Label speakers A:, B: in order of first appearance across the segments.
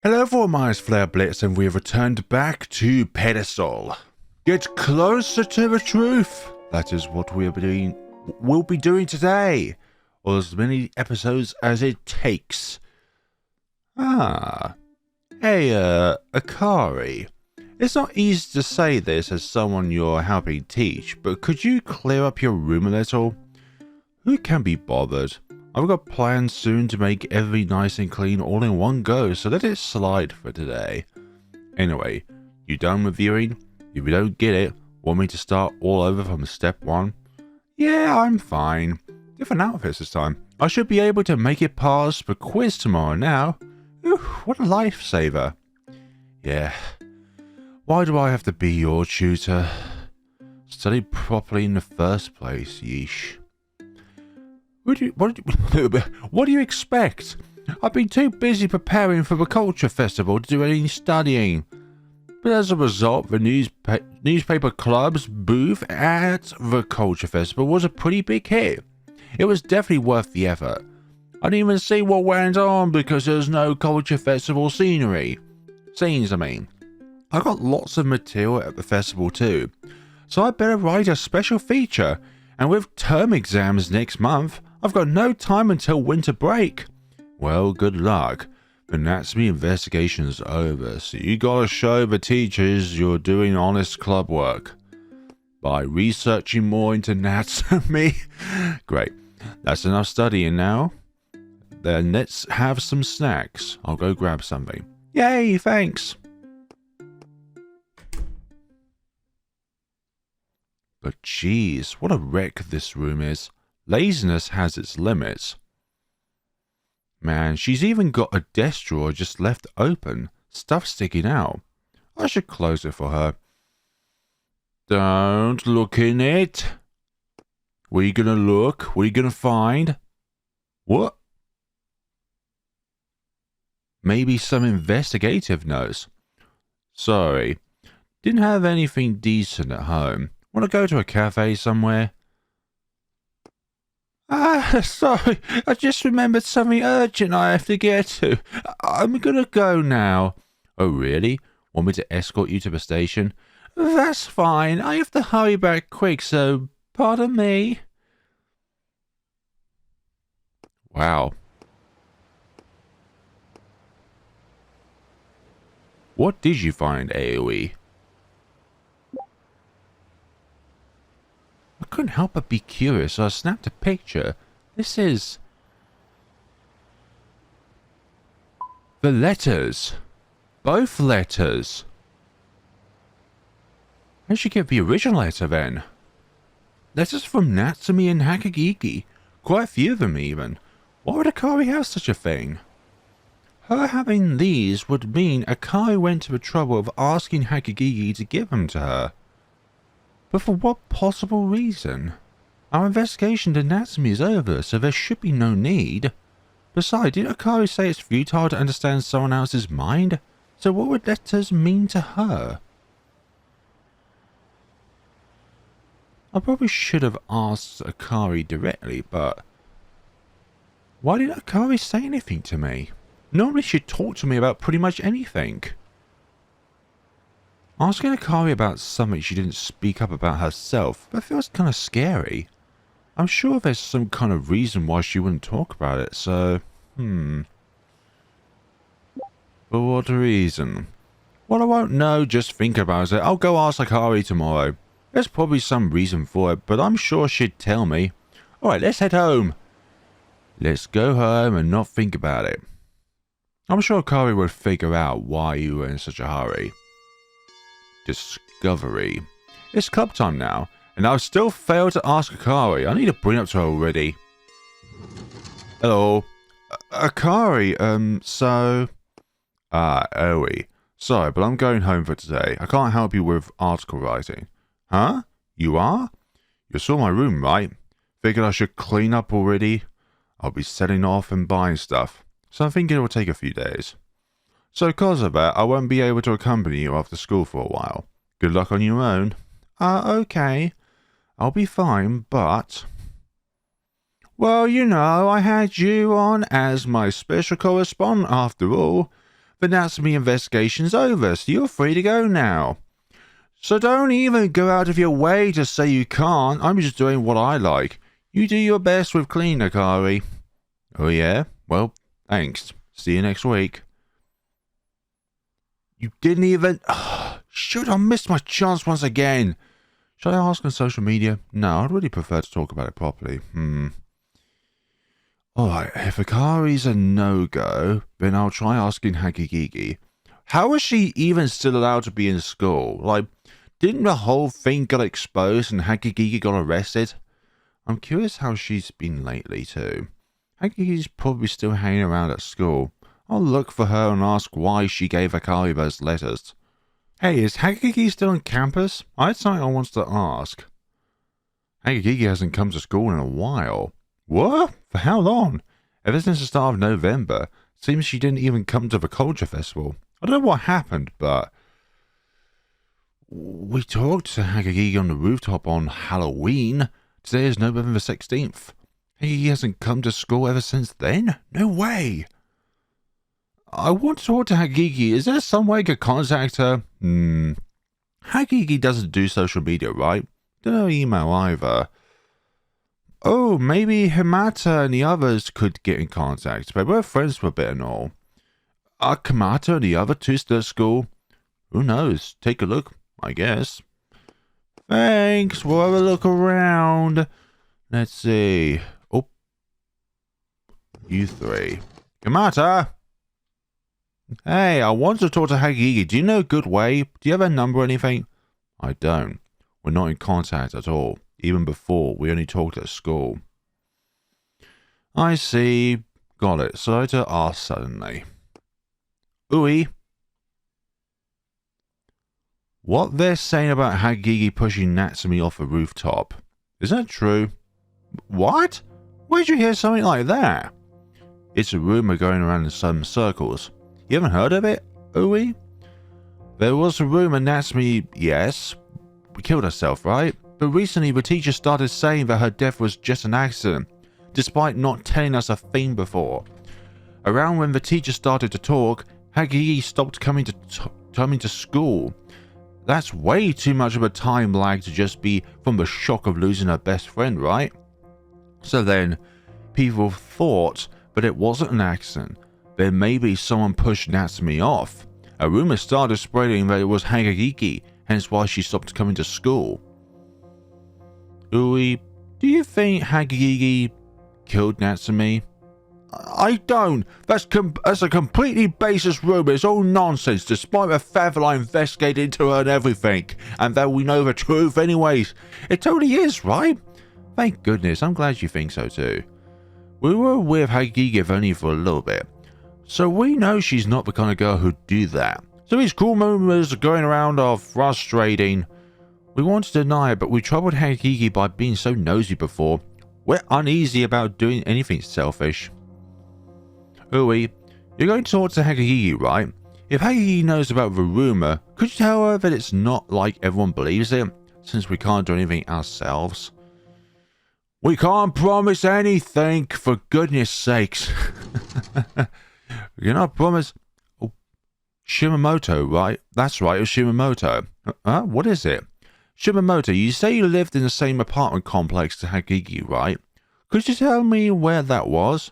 A: Hello everyone, my name is Flare Blitz and we have returned back to Pedestal. Get closer to the truth. That is what we'll be doing today. Or as many episodes as it takes. Hey, Akari. It's not easy to say this as someone you're helping teach, but could you clear up your room a little? Who can be bothered? I've got plans soon to make everything nice and clean all in one go, so let it slide for today. Anyway, you done with viewing? If you don't get it, want me to start all over from step one? Yeah, I'm fine. Different outfits this time. I should be able to make it past the quiz tomorrow now. Whew, what a lifesaver. Yeah. Why do I have to be your tutor? Study properly in the first place, yeesh. What do you expect? I've been too busy preparing for the culture festival to do any studying. But as a result, the newspaper club's booth at the culture festival was a pretty big hit. It was definitely worth the effort. I didn't even see what went on because there's no culture festival scenes, I mean. I got lots of material at the festival too, so I better write a special feature, and with term exams next month, I've got no time until winter break. Well, good luck. The Natsume investigation's over, so you gotta show the teachers you're doing honest club work. By researching more into Natsume. Great. That's enough studying now. Then let's have some snacks. I'll go grab something. Yay, thanks. But geez, what a wreck this room is. Laziness has its limits. Man, she's even got a desk drawer just left open, stuff sticking out. I should close it for her. Don't look in it. Where you gonna look? What are you gonna find? What? Maybe some investigative notes. Sorry, didn't have anything decent at home. Want to go to a cafe somewhere? Sorry, I just remembered something urgent I have to get to. I'm gonna go now. Oh, really? Want me to escort you to the station? That's fine. I have to hurry back quick, so pardon me. Wow. What did you find, Aoi? I couldn't help but be curious, so I snapped a picture. This is... the letters. Both letters. How'd she get the original letter then? Letters from Natsume and Hahakigi. Quite a few of them even. Why would Akari have such a thing? Her having these would mean Akari went to the trouble of asking Hahakigi to give them to her. But for what possible reason? Our investigation to Natsume is over, so there should be no need. Besides, didn't Akari say it's futile to understand someone else's mind? So what would letters mean to her? I probably should have asked Akari directly, but... why didn't Akari say anything to me? Normally she'd talk to me about pretty much anything. Asking Akari about something she didn't speak up about herself, that feels kind of scary. I'm sure there's some kind of reason why she wouldn't talk about it, so... For what reason? Well, I won't know, just think about it. I'll go ask Akari tomorrow. There's probably some reason for it, but I'm sure she'd tell me. Alright, let's head home. Let's go home and not think about it. I'm sure Akari would figure out why you were in such a hurry. Discovery. It's club time now, and I've still failed to ask Akari. I need to bring it up to her already. Hello. Akari, so... Aoi. Sorry, but I'm going home for today. I can't help you with article writing. Huh? You are? You saw my room, right? Figured I should clean up already. I'll be setting off and buying stuff, so I'm thinking it will take a few days. So because of that, I won't be able to accompany you after school for a while. Good luck on your own. Okay. I'll be fine, but... well, you know, I had you on as my special correspondent after all. The Natsume investigation's over, so you're free to go now. So don't even go out of your way to say you can't. I'm just doing what I like. You do your best with clean, Akari. Oh yeah? Well, thanks. See you next week. You didn't even... Shoot, I missed my chance once again. Should I ask on social media? No, I'd really prefer to talk about it properly. Alright, if Akari's a no-go, then I'll try asking Hahakigi. How is she even still allowed to be in school? Like, didn't the whole thing get exposed and Hahakigi got arrested? I'm curious how she's been lately, too. Hahakigi's probably still hanging around at school. I'll look for her and ask why she gave Akari those letters. Hey, is Hahakigi still on campus? I had something I wanted to ask. Hahakigi hasn't come to school in a while. What? For how long? Ever since the start of November. Seems she didn't even come to the culture festival. I don't know what happened, but... We talked to Hahakigi on the rooftop on Halloween. Today is November the 16th. Hahakigi hasn't come to school ever since then? No way! I want to talk to Hahakigi. Is there some way I could contact her? Hahakigi doesn't do social media, right? Don't know email either. Oh, maybe Himata and the others could get in contact, but we're friends for a bit and all. Are Kamata and the other two still at school? Who knows? Take a look, I guess. Thanks, we'll have a look around. Let's see. Oh. You three. Kamata! Hey, I want to talk to Hahakigi. Do you know a good way? Do you have a number or anything? I don't. We're not in contact at all. Even before, we only talked at school. I see. Got it. So I had to ask suddenly. Ooey. What they're saying about Hahakigi pushing Natsume off a rooftop. Is that true? What? Where'd you hear something like that? It's a rumor going around in some circles. You haven't heard of it, Ooey? There was a rumor Natsume, yes, killed herself, right? But recently the teacher started saying that her death was just an accident, despite not telling us a thing before. Around when the teacher started to talk, Hahakigi stopped coming to school. That's way too much of a time lag to just be from the shock of losing her best friend, right? So then, people thought that it wasn't an accident. Then maybe someone pushed Natsume off. A rumor started spreading that it was Hahakigi, hence why she stopped coming to school. Ooey, do you think Hahakigi killed Natsume? I don't. That's a completely baseless rumor. It's all nonsense, despite the fact that I investigated into her and everything, and that we know the truth anyways. It totally is, right? Thank goodness. I'm glad you think so too. We were with Hahakigi only for a little bit, so we know she's not the kind of girl who'd do that. So these cool rumors going around are frustrating. We want to deny it, but we troubled Hahakigi by being so nosy before. We're uneasy about doing anything selfish. Ooey, you're going to talk to Hahakigi, right? If Hahakigi knows about the rumor, could you tell her that it's not like everyone believes it, since we can't do anything ourselves? We can't promise anything, for goodness sakes. You cannot promise... Oh, Shimamoto, right? That's right, it's Shimamoto. What is it? Shimamoto, you say you lived in the same apartment complex to Hahakigi, right? Could you tell me where that was?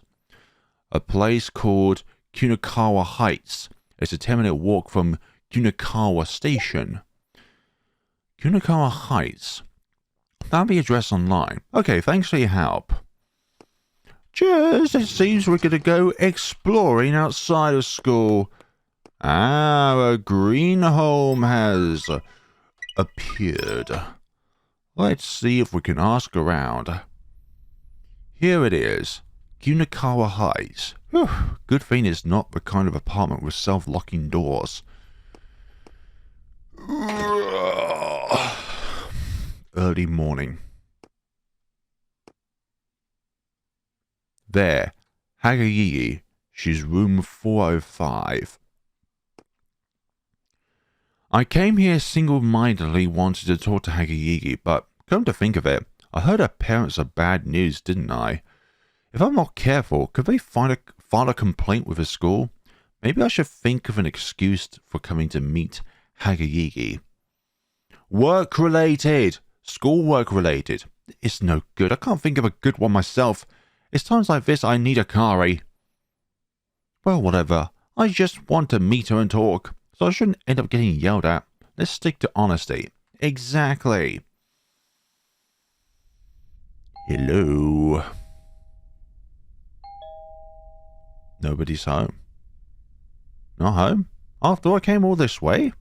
A: A place called Kunakawa Heights. It's a 10-minute walk from Kunakawa Station. Kunakawa Heights. Found the address online. Okay, thanks for your help. Cheers, it seems we're going to go exploring outside of school. Ah, a green home has appeared. Let's see if we can ask around. Here it is. Kunakawa Heights. Whew, good thing it's not the kind of apartment with self-locking doors. Early morning. There, Hahakigi. She's room 405. I came here single-mindedly wanting to talk to Hahakigi, but come to think of it, I heard her parents are bad news, didn't I? If I'm not careful, could they file a complaint with the school? Maybe I should think of an excuse for coming to meet Hahakigi. Work-related! Schoolwork-related. It's no good. I can't think of a good one myself. It's times like this I need Akari. Well, whatever. I just want to meet her and talk, so I shouldn't end up getting yelled at. Let's stick to honesty. Exactly. Hello. Nobody's home. Not home? After I came all this way?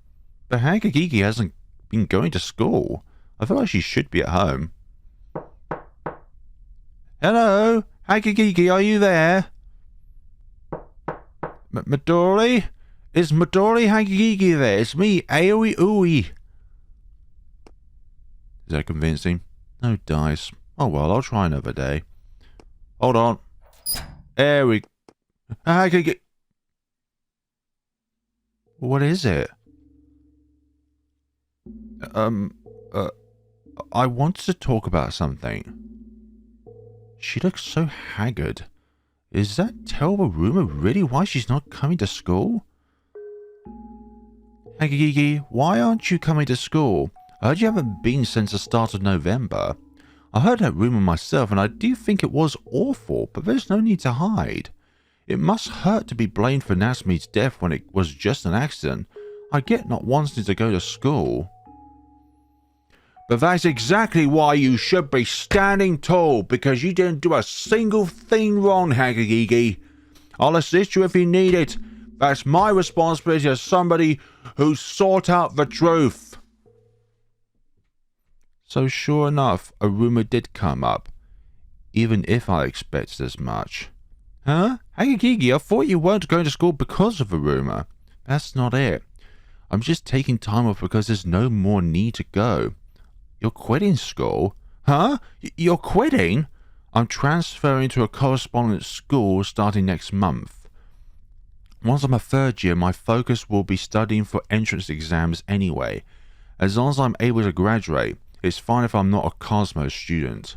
A: But Hahakigi hasn't been going to school. I feel like she should be at home. Hello? Hahakigi, are you there? Midori? Is Midori Hahakigi there? It's me, Aoi. Is that convincing? No dice. Oh well, I'll try another day. Hold on. There we... Hahakigi... What is it? I want to talk about something. She looks so haggard. Is that terrible rumor really why she's not coming to school? Hahakigi, why aren't you coming to school? I heard you haven't been since the start of November. I heard that rumor myself and I do think it was awful, but there's no need to hide. It must hurt to be blamed for Natsume's death when it was just an accident. I get not wanting to go to school. But that's exactly why you should be standing tall, because you didn't do a single thing wrong, Hahakigi. I'll assist you if you need it. That's my responsibility as somebody who sought out the truth. So sure enough, a rumor did come up, even if I expected as much. Huh? Hahakigi, I thought you weren't going to school because of the rumor. That's not it. I'm just taking time off because there's no more need to go. You're quitting school? Huh? You're quitting? I'm transferring to a correspondence school starting next month. Once I'm a third year, my focus will be studying for entrance exams anyway. As long as I'm able to graduate, it's fine if I'm not a Cosmo student.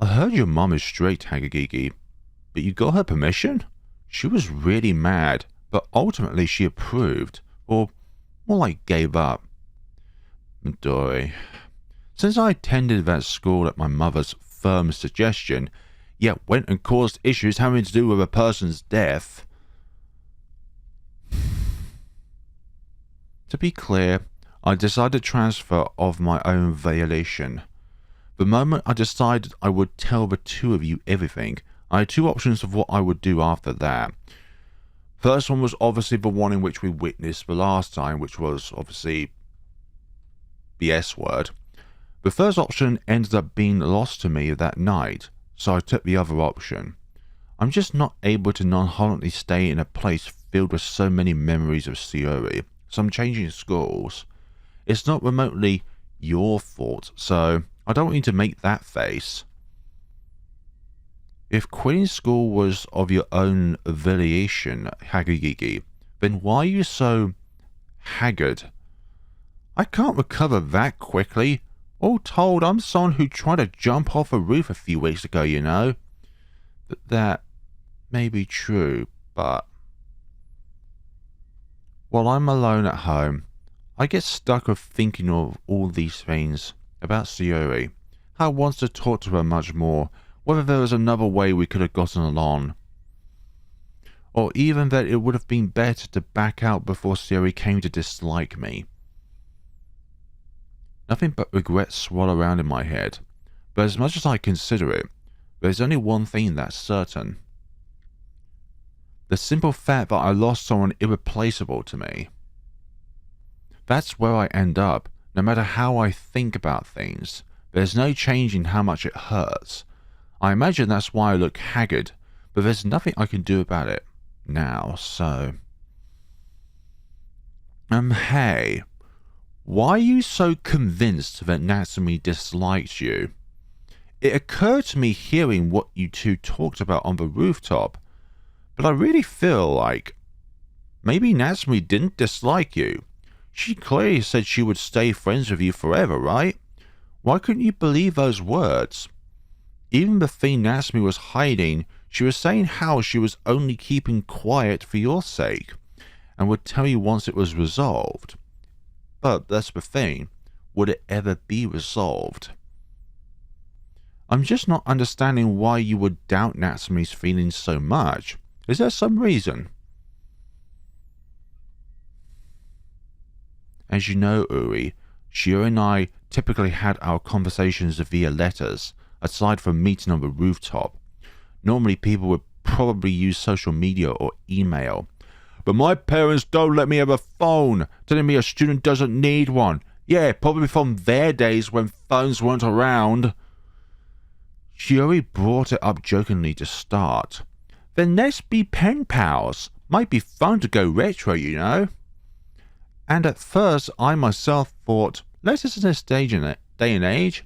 A: I heard your mum is strict, Hahakigi, but you got her permission? She was really mad, but ultimately she approved, or more like gave up. Midori. Since I attended that school at my mother's firm suggestion, yet went and caused issues having to do with a person's death. To be clear, I decided to transfer of my own volition. The moment I decided I would tell the two of you everything, I had two options of what I would do after that. First one was obviously the one in which we witnessed the last time, which was obviously the S word. The first option ended up being lost to me that night, so I took the other option. I'm just not able to non-holidly stay in a place filled with so many memories of Shiori, so I'm changing schools. It's not remotely your fault, so I don't want you to make that face. If quitting school was of your own volition, Hahakigi, then why are you so haggard? I can't recover that quickly. All told, I'm someone who tried to jump off a roof a few weeks ago, you know. That may be true, but while I'm alone at home, I get stuck with thinking of all these things about Shiori. How I want to talk to her much more, whether there was another way we could have gotten along. Or even that it would have been better to back out before Shiori came to dislike me. Nothing but regrets swirl around in my head, but as much as I consider it, there's only one thing that's certain. The simple fact that I lost someone irreplaceable to me. That's where I end up, no matter how I think about things. There's no change in how much it hurts. I imagine that's why I look haggard, but there's nothing I can do about it now, so... Hey... Why are you so convinced that Natsume dislikes you? It occurred to me hearing what you two talked about on the rooftop, but I really feel like maybe Natsume didn't dislike you. She clearly said she would stay friends with you forever, right? Why couldn't you believe those words? Even the thing Natsume was hiding, She was saying how she was only keeping quiet for your sake, and would tell you once it was resolved. But that's the thing, would it ever be resolved? I'm just not understanding why you would doubt Natsume's feelings so much. Is there some reason? As you know, Uri, Shiori and I typically had our conversations via letters, aside from meeting on the rooftop. Normally people would probably use social media or email. But my parents don't let me have a phone, telling me a student doesn't need one. Yeah, probably from their days when phones weren't around. Shiori brought it up jokingly to start. Then let's be pen pals. Might be fun to go retro, you know. And at first I myself thought, letters in this day and age,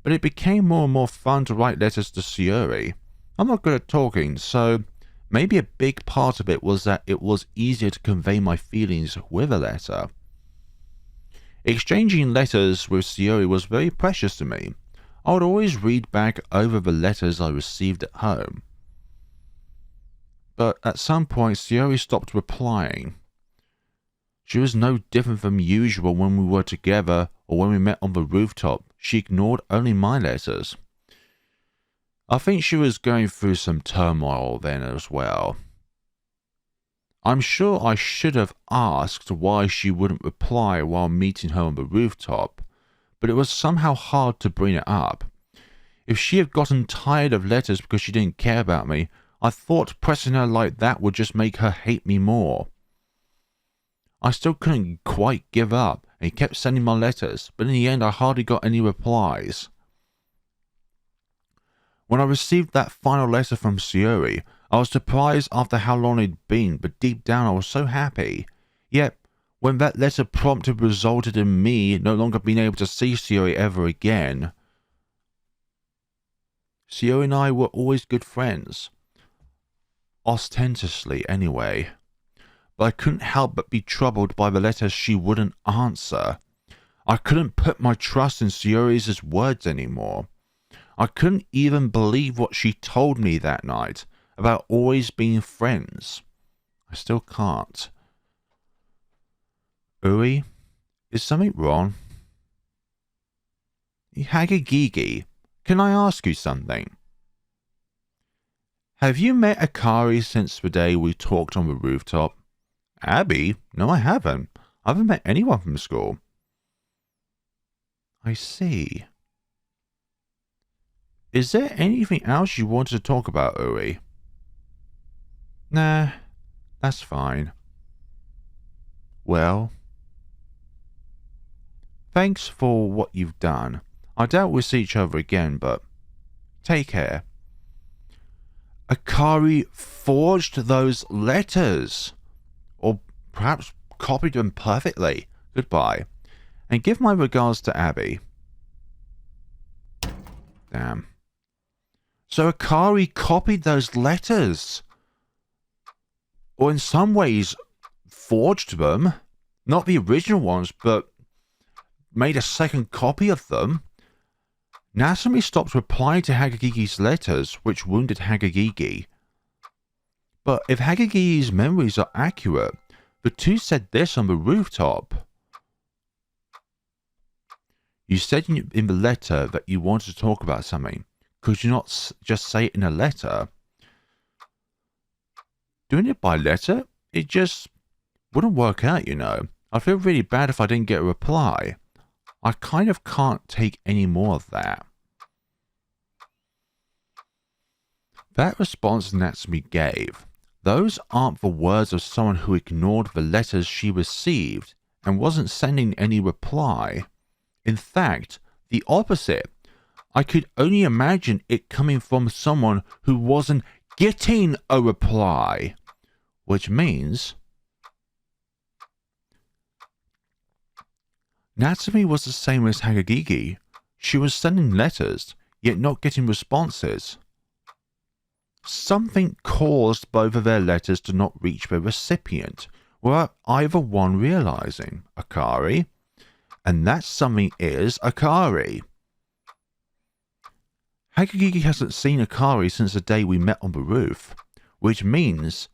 A: but it became more and more fun to write letters to Shiori. I'm not good at talking, so maybe a big part of it was that it was easier to convey my feelings with a letter. Exchanging letters with Shiori was very precious to me. I would always read back over the letters I received at home. But at some point Shiori stopped replying. She was no different from usual when we were together or when we met on the rooftop. She ignored only my letters. I think she was going through some turmoil then as well. I'm sure I should have asked why she wouldn't reply while meeting her on the rooftop, but it was somehow hard to bring it up. If she had gotten tired of letters because she didn't care about me, I thought pressing her like that would just make her hate me more. I still couldn't quite give up, and he kept sending my letters, but in the end I hardly got any replies. When I received that final letter from Shiori, I was surprised after how long it'd been, but deep down I was so happy. Yet, when that letter prompted resulted in me no longer being able to see Shiori ever again. Shiori and I were always good friends. Ostensibly, anyway. But I couldn't help but be troubled by the letters she wouldn't answer. I couldn't put my trust in Shiori's words anymore. I couldn't even believe what she told me that night about always being friends. I still can't. Uri, is something wrong? Hahakigi, can I ask you something? Have you met Akari since the day we talked on the rooftop? Abby? No, I haven't. I haven't met anyone from school. I see. Is there anything else you wanted to talk about, Uri? Nah, that's fine. Well, thanks for what you've done. I doubt we'll see each other again, but take care. Akari forged those letters. Or perhaps copied them perfectly. Goodbye. And give my regards to Abby. Damn. So Akari copied those letters. Or in some ways forged them. Not the original ones, but made a second copy of them. Natsume stopped replying to Hahakagi's letters, which wounded Hahakigi. But if Hahakagi's memories are accurate, the two said this on the rooftop. You said in the letter that you wanted to talk about something. Could you not just say it in a letter? Doing it by letter? It just wouldn't work out, you know. I'd feel really bad if I didn't get a reply. I kind of can't take any more of that. That response Natsume gave. Those aren't the words of someone who ignored the letters she received and wasn't sending any reply. In fact, the opposite. I could only imagine it coming from someone who wasn't getting a reply. Which means Natsume was the same as Hahakigi. She was sending letters, yet not getting responses. Something caused both of their letters to not reach their recipient, without either one realizing. Akari. And that something is Akari. Hahakigi hasn't seen Akari since the day we met on the roof, which means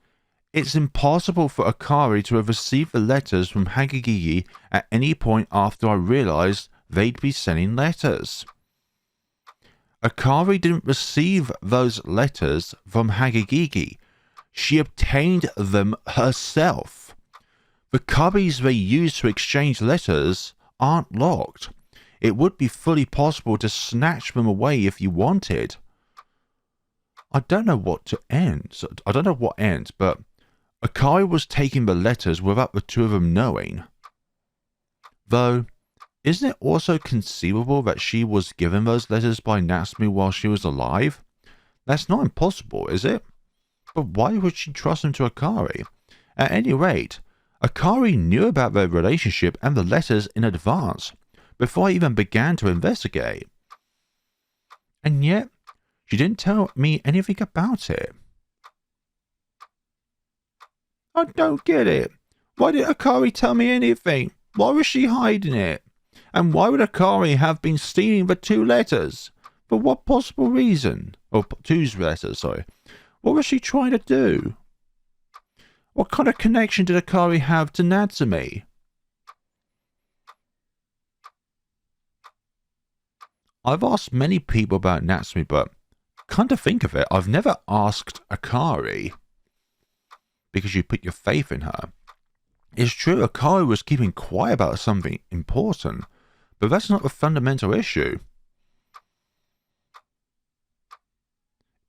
A: it's impossible for Akari to have received the letters from Hahakigi at any point after I realized they'd be sending letters. Akari didn't receive those letters from Hahakigi. She obtained them herself. The cubbies they use to exchange letters aren't locked. It would be fully possible to snatch them away if you wanted. I don't know what ends, but Akari was taking the letters without the two of them knowing. Though, isn't it also conceivable that she was given those letters by Natsume while she was alive? That's not impossible, is it? But why would she trust them to Akari? At any rate, Akari knew about their relationship and the letters in advance, before I even began to investigate. And yet, she didn't tell me anything about it. I don't get it. Why did Akari tell me anything? Why was she hiding it? And why would Akari have been stealing the two letters? For what possible reason? Or two letters, sorry. What was she trying to do? What kind of connection did Akari have to Natsume? I've asked many people about Natsume, but come to think of it, I've never asked Akari. Because you put your faith in her. It's true, Akari was keeping quiet about something important, but that's not the fundamental issue.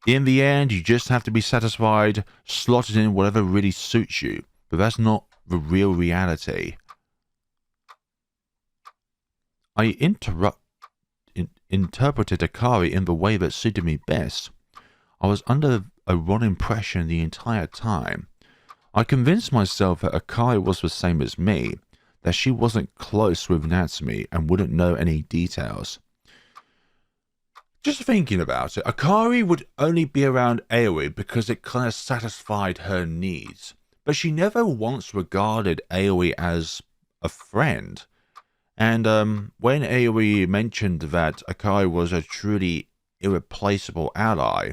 A: In the end, you just have to be satisfied, slotted in whatever really suits you, but that's not the real reality. I interpreted Akari in the way that suited me best. I was under a wrong impression the entire time. I convinced myself that Akari was the same as me, that she wasn't close with Natsume and wouldn't know any details. Just thinking about it, Akari would only be around Aoi because it kind of satisfied her needs, but she never once regarded Aoi as a friend. And when Aoi mentioned that Akari was a truly irreplaceable ally,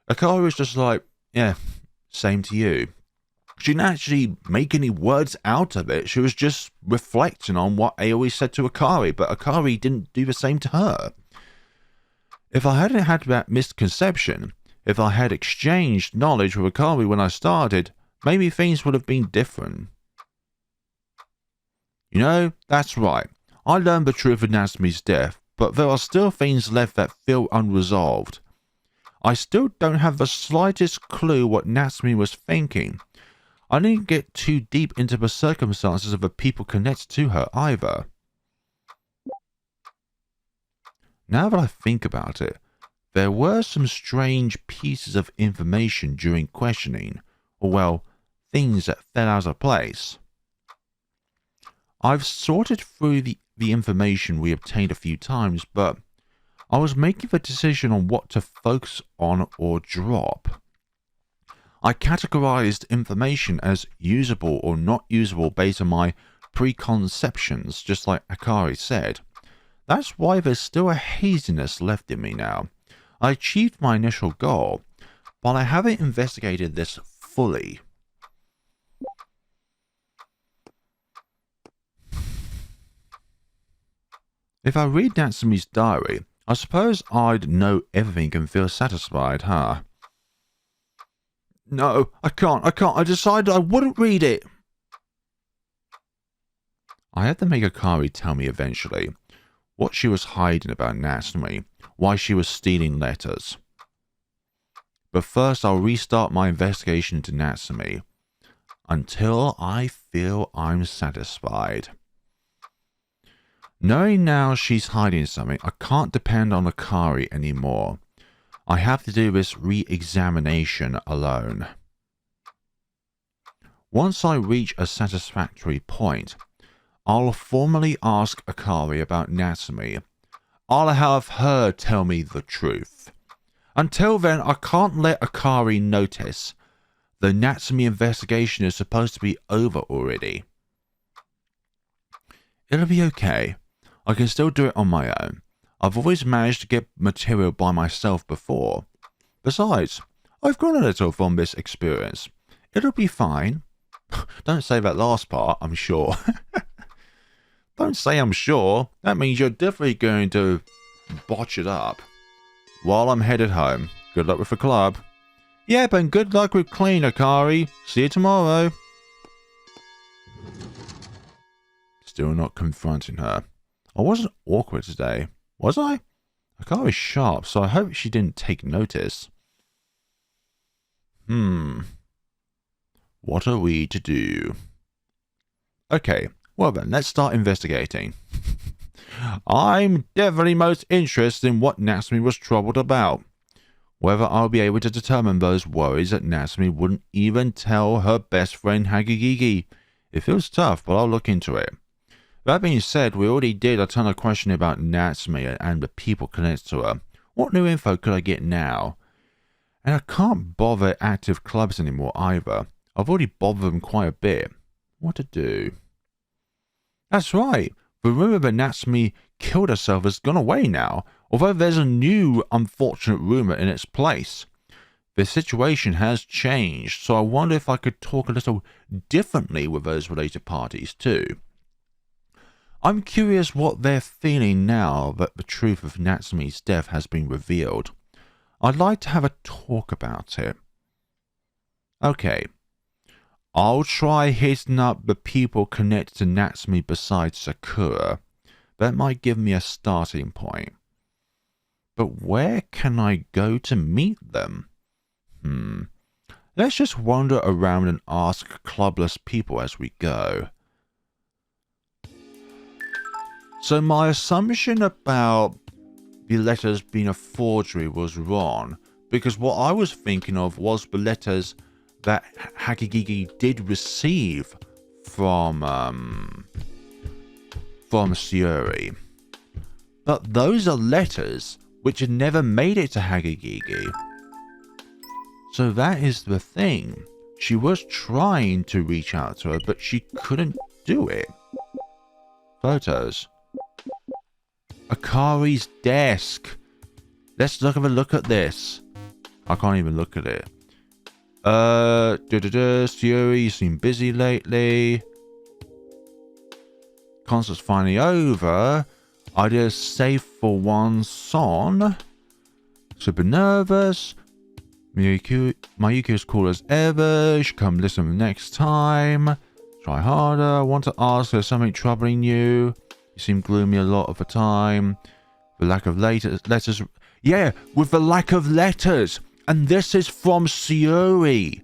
A: Akari was just like, yeah, same to you. She didn't actually make any words out of it. She was just reflecting on what Aoi said to Akari, but Akari didn't do the same to her. If I hadn't had that misconception, if I had exchanged knowledge with Akari when I started, maybe things would have been different. You know, that's right. I learned the truth of Natsume's death, but there are still things left that feel unresolved. I still don't have the slightest clue what Natsume was thinking. I didn't get too deep into the circumstances of the people connected to her either. Now that I think about it, there were some strange pieces of information during questioning, or well, things that fell out of place. I've sorted through the information we obtained a few times, but I was making the decision on what to focus on or drop. I categorized information as usable or not usable based on my preconceptions, just like Akari said. That's why there's still a haziness left in me now. I achieved my initial goal, but I haven't investigated this fully. If I read Natsume's diary, I suppose I'd know everything and feel satisfied, huh? No, I can't. I decided I wouldn't read it. I had to make Akari tell me eventually what she was hiding about Natsume, why she was stealing letters. But first I'll restart my investigation into Natsume, until I feel I'm satisfied. Knowing now she's hiding something, I can't depend on Akari anymore. I have to do this re-examination alone. Once I reach a satisfactory point, I'll formally ask Akari about Natsume. I'll have her tell me the truth. Until then, I can't let Akari notice. The Natsume investigation is supposed to be over already. It'll be okay. I can still do it on my own. I've always managed to get material by myself before. Besides, I've grown a little from this experience. It'll be fine. Don't say that last part, I'm sure. Don't say I'm sure. That means you're definitely going to botch it up. While I'm headed home, good luck with the club. Yep, and good luck with clean, Akari. See you tomorrow. Still not confronting her. I wasn't awkward today, was I? Akari's sharp, so I hope she didn't take notice. What are we to do? Okay, well then, let's start investigating. I'm definitely most interested in what Natsume was troubled about. Whether I'll be able to determine those worries that Natsume wouldn't even tell her best friend Hahakigi. It feels tough, but I'll look into it. That being said, we already did a ton of questioning about Natsume and the people connected to her. What new info could I get now? And I can't bother active clubs anymore either. I've already bothered them quite a bit. What to do? That's right. The rumor that Natsume killed herself has gone away now, although there's a new unfortunate rumor in its place. The situation has changed, so I wonder if I could talk a little differently with those related parties too. I'm curious what they're feeling now that the truth of Natsume's death has been revealed. I'd like to have a talk about it. Okay. I'll try hitting up the people connected to Natsume besides Sakura. That might give me a starting point. But where can I go to meet them? Let's just wander around and ask clubless people as we go. So my assumption about the letters being a forgery was wrong, because what I was thinking of was the letters that Hahakigi did receive from Shiori. But those are letters which had never made it to Hahakigi. So that is the thing. She was trying to reach out to her, but she couldn't do it. Photos. Akari's desk. Let's have a look at this. I can't even look at it. Shiori, you seem busy lately. Concert's finally over. I just saved for one song. Super nervous. Mayuki's cool as ever. Should come listen next time. Try harder. I want to ask, there's something troubling you? You seem gloomy a lot of the time. The lack of letters. Yeah, with the lack of letters. And this is from Shiori.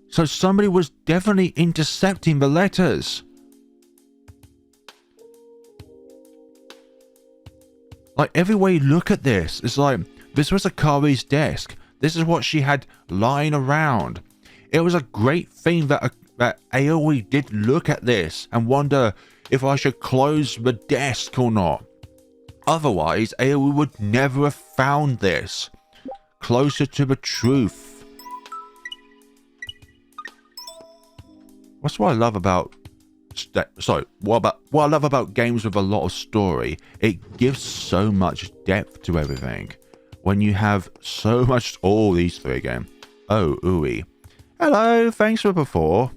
A: So somebody was definitely intercepting the letters. Like, every way you look at this, it's like, this was Akari's desk. This is what she had lying around. It was a great thing that Aoi did look at this and wonder if I should close the desk or not. Otherwise, Aoi would never have found this. Closer to the truth. What's what I love about... what I love about games with a lot of story, it gives so much depth to everything. When you have so much... Oh, these three again. Oh, Ui. Hello, thanks for before.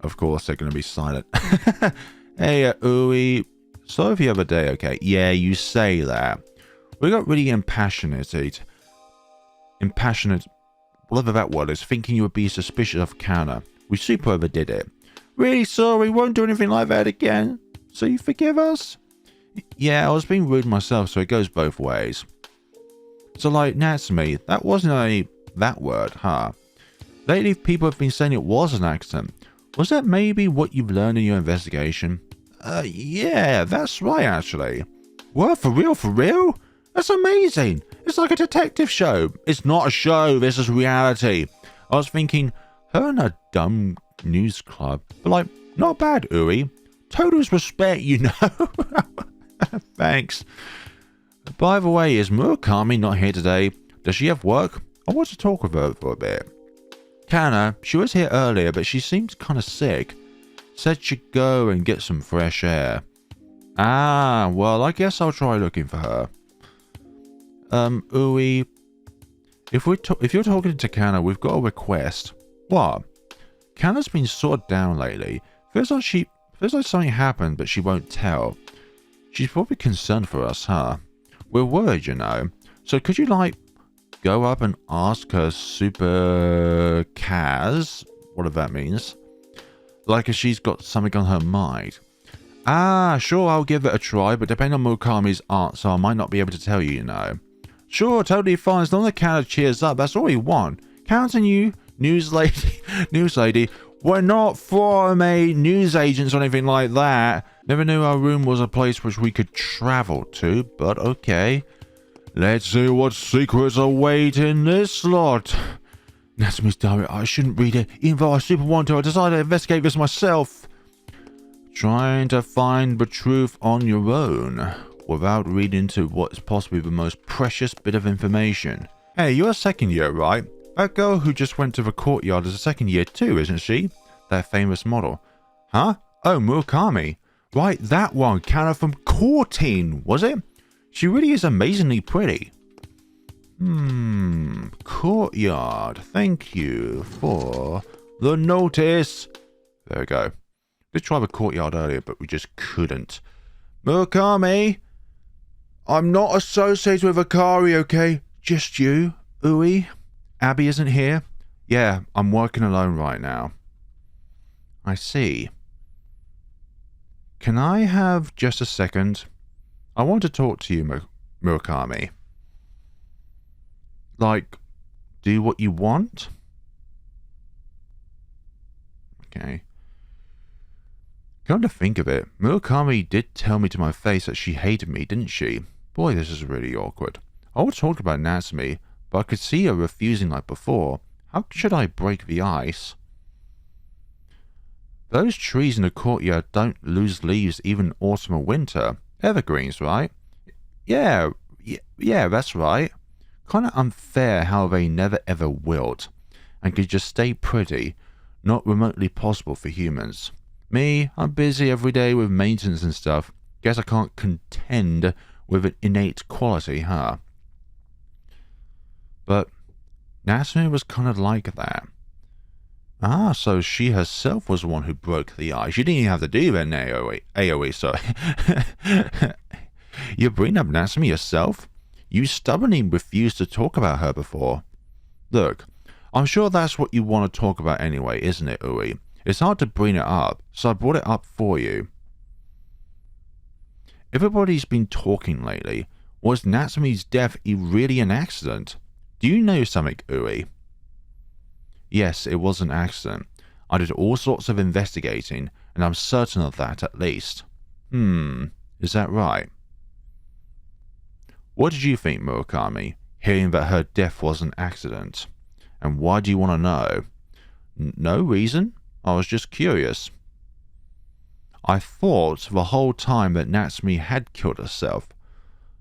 A: Of course, they're going to be silent. Hey, Ui. Sorry the other day, okay? Yeah, you say that. We got really impassionate, whatever that word is, thinking you would be suspicious of Kana. We super overdid it. Really sorry, won't do anything like that again. So you forgive us? Yeah, I was being rude myself, so it goes both ways. So like, Natsume, that wasn't that word, huh? Lately, people have been saying it was an accident. Was that maybe what you've learned in your investigation? Yeah, that's right, actually. What, for real, for real? That's amazing. It's like a detective show. It's not a show, this is reality. I was thinking, her and her dumb news club, but like, not bad, Ui. Total respect, you know. Thanks. By the way, is Murakami not here today? Does she have work? I want to talk with her for a bit. Kana, she was here earlier, but she seemed kind of sick. Said she'd go and get some fresh air. Ah, well, I guess I'll try looking for her. Ui, if you're talking to Kana, we've got a request. What? Kana's been sort of down lately. Feels like something happened, but she won't tell. She's probably concerned for us, huh? We're worried, you know. So could you, like, go up and ask her super Kaz, whatever that means, like if she's got something on her mind? Ah, sure, I'll give it a try, but depending on Murakami's answer, I might not be able to tell you, you know. Sure, totally fine, as long as Kana cheers up, that's all we want. Counting you, news lady. We're not from a news agents or anything like that. Never knew our room was a place which we could travel to, but okay. Let's see what secrets await in this lot. Natsume's diary. I shouldn't read it, even though I super want to. I decided to investigate this myself. Trying to find the truth on your own, without reading into what's possibly the most precious bit of information. Hey, you're a second year, right? That girl who just went to the courtyard is a second year too, isn't she? That famous model. Huh? Oh, Murakami. Right, that one. Kana from Courtine, was it? She really is amazingly pretty. Courtyard. Thank you for the notice. There we go. Did try the courtyard earlier, but we just couldn't. Murakami? I'm not associated with Akari, okay? Just you, Ui. Abby isn't here? Yeah, I'm working alone right now. I see. Can I have just a second? I want to talk to you, Murakami. Like, do what you want? Okay. Come to think of it, Murakami did tell me to my face that she hated me, didn't she? Boy, this is really awkward. I would talk about Natsume, but I could see her refusing like before. How should I break the ice? Those trees in the courtyard don't lose leaves even autumn or winter. Evergreens, right? Yeah, that's right. Kinda unfair how they never ever wilt, and could just stay pretty, not remotely possible for humans. Me, I'm busy every day with maintenance and stuff. Guess I can't contend with an innate quality, huh? But Natsume was kind of like that. Ah, so she herself was the one who broke the ice. You didn't even have to do that, Aoi, sorry. You bring up Natsume yourself? You stubbornly refused to talk about her before. Look, I'm sure that's what you want to talk about anyway, isn't it, Ui? It's hard to bring it up, so I brought it up for you. Everybody's been talking lately. Was Natsume's death really an accident? Do you know something, Ui? Yes, it was an accident. I did all sorts of investigating, and I'm certain of that at least. Is that right? What did you think, Murakami, hearing that her death was an accident? And why do you want to know? No reason. I was just curious. I thought the whole time that Natsume had killed herself.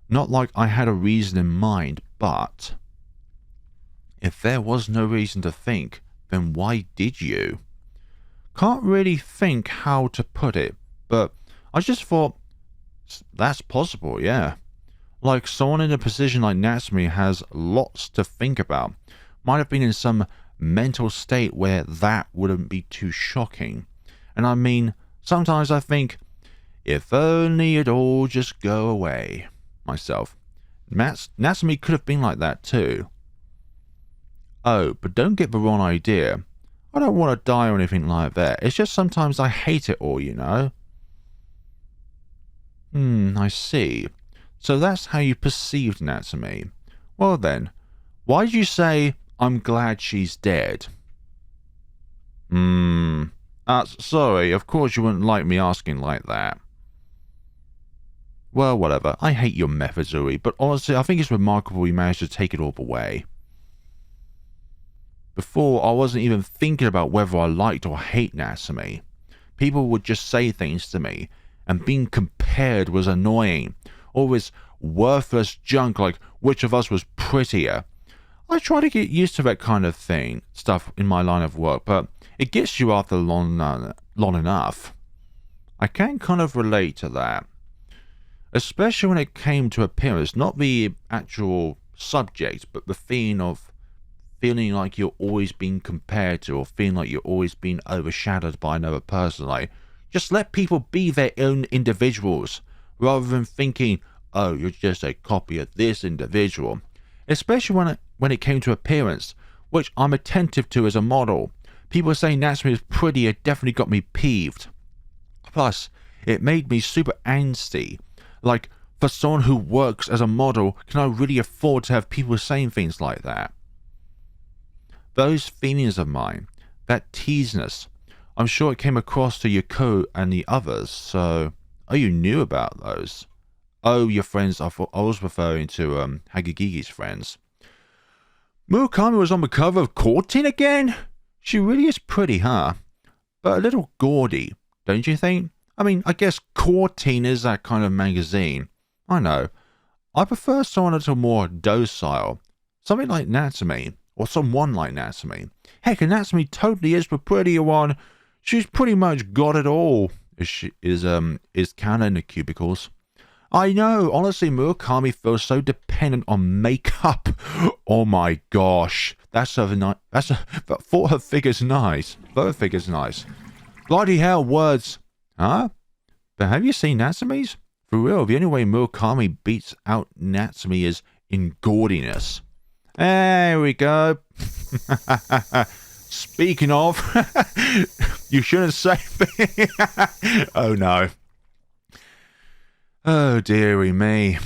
A: Not like I had a reason in mind, but if there was no reason to think, then why did you? Can't really think how to put it, but I just thought that's possible, yeah. Like someone in a position like Natsume has lots to think about. Might have been in some mental state where that wouldn't be too shocking. And I mean, sometimes I think, if only it'd all just go away. Myself. Natsume could have been like that too. Oh, but don't get the wrong idea. I don't want to die or anything like that. It's just sometimes I hate it all, you know. I see. So that's how you perceived Natsume. Well then, why did you say, I'm glad she's dead? Sorry, of course you wouldn't like me asking like that. Well, whatever. I hate your methods, Ui, but honestly, I think it's remarkable you managed to take it all the way. Before, I wasn't even thinking about whether I liked or hate Natsume. People would just say things to me, and being compared was annoying. All this worthless junk like which of us was prettier. I try to get used to that kind of stuff in my line of work, but it gets you after long enough. I can kind of relate to that. Especially when it came to appearance, not the actual subject, but the feeling of feeling like you're always being compared to, or feeling like you're always being overshadowed by another person. Like, just let people be their own individuals, rather than thinking, oh, you're just a copy of this individual. Especially when it came to appearance, which I'm attentive to as a model. People saying Natsume is pretty, it definitely got me peeved. Plus, it made me super angsty. Like, for someone who works as a model, can I really afford to have people saying things like that? Those feelings of mine, that teaseness, I'm sure it came across to Yoko and the others, so... Oh, you knew about those? Oh, your friends, I was referring to Hahakigi's friends. Murakami was on the cover of 14 again? She really is pretty, huh? But a little gaudy, don't you think? I mean, I guess 14 is that kind of magazine. I know. I prefer someone a little more docile. Something like Natsume. Or someone like Natsume. Heck, and Natsume totally is the prettier one. She's pretty much got it all. Is Kana in the cubicles? I know, honestly, Murakami feels so dependent on makeup. Oh my gosh. That's for her figure's nice. For her figure's nice. Bloody hell, words. Huh? But have you seen Natsume's? For real, the only way Murakami beats out Natsume is in gaudiness. There we go. Speaking of, you shouldn't say me. Oh no. Oh dearie me.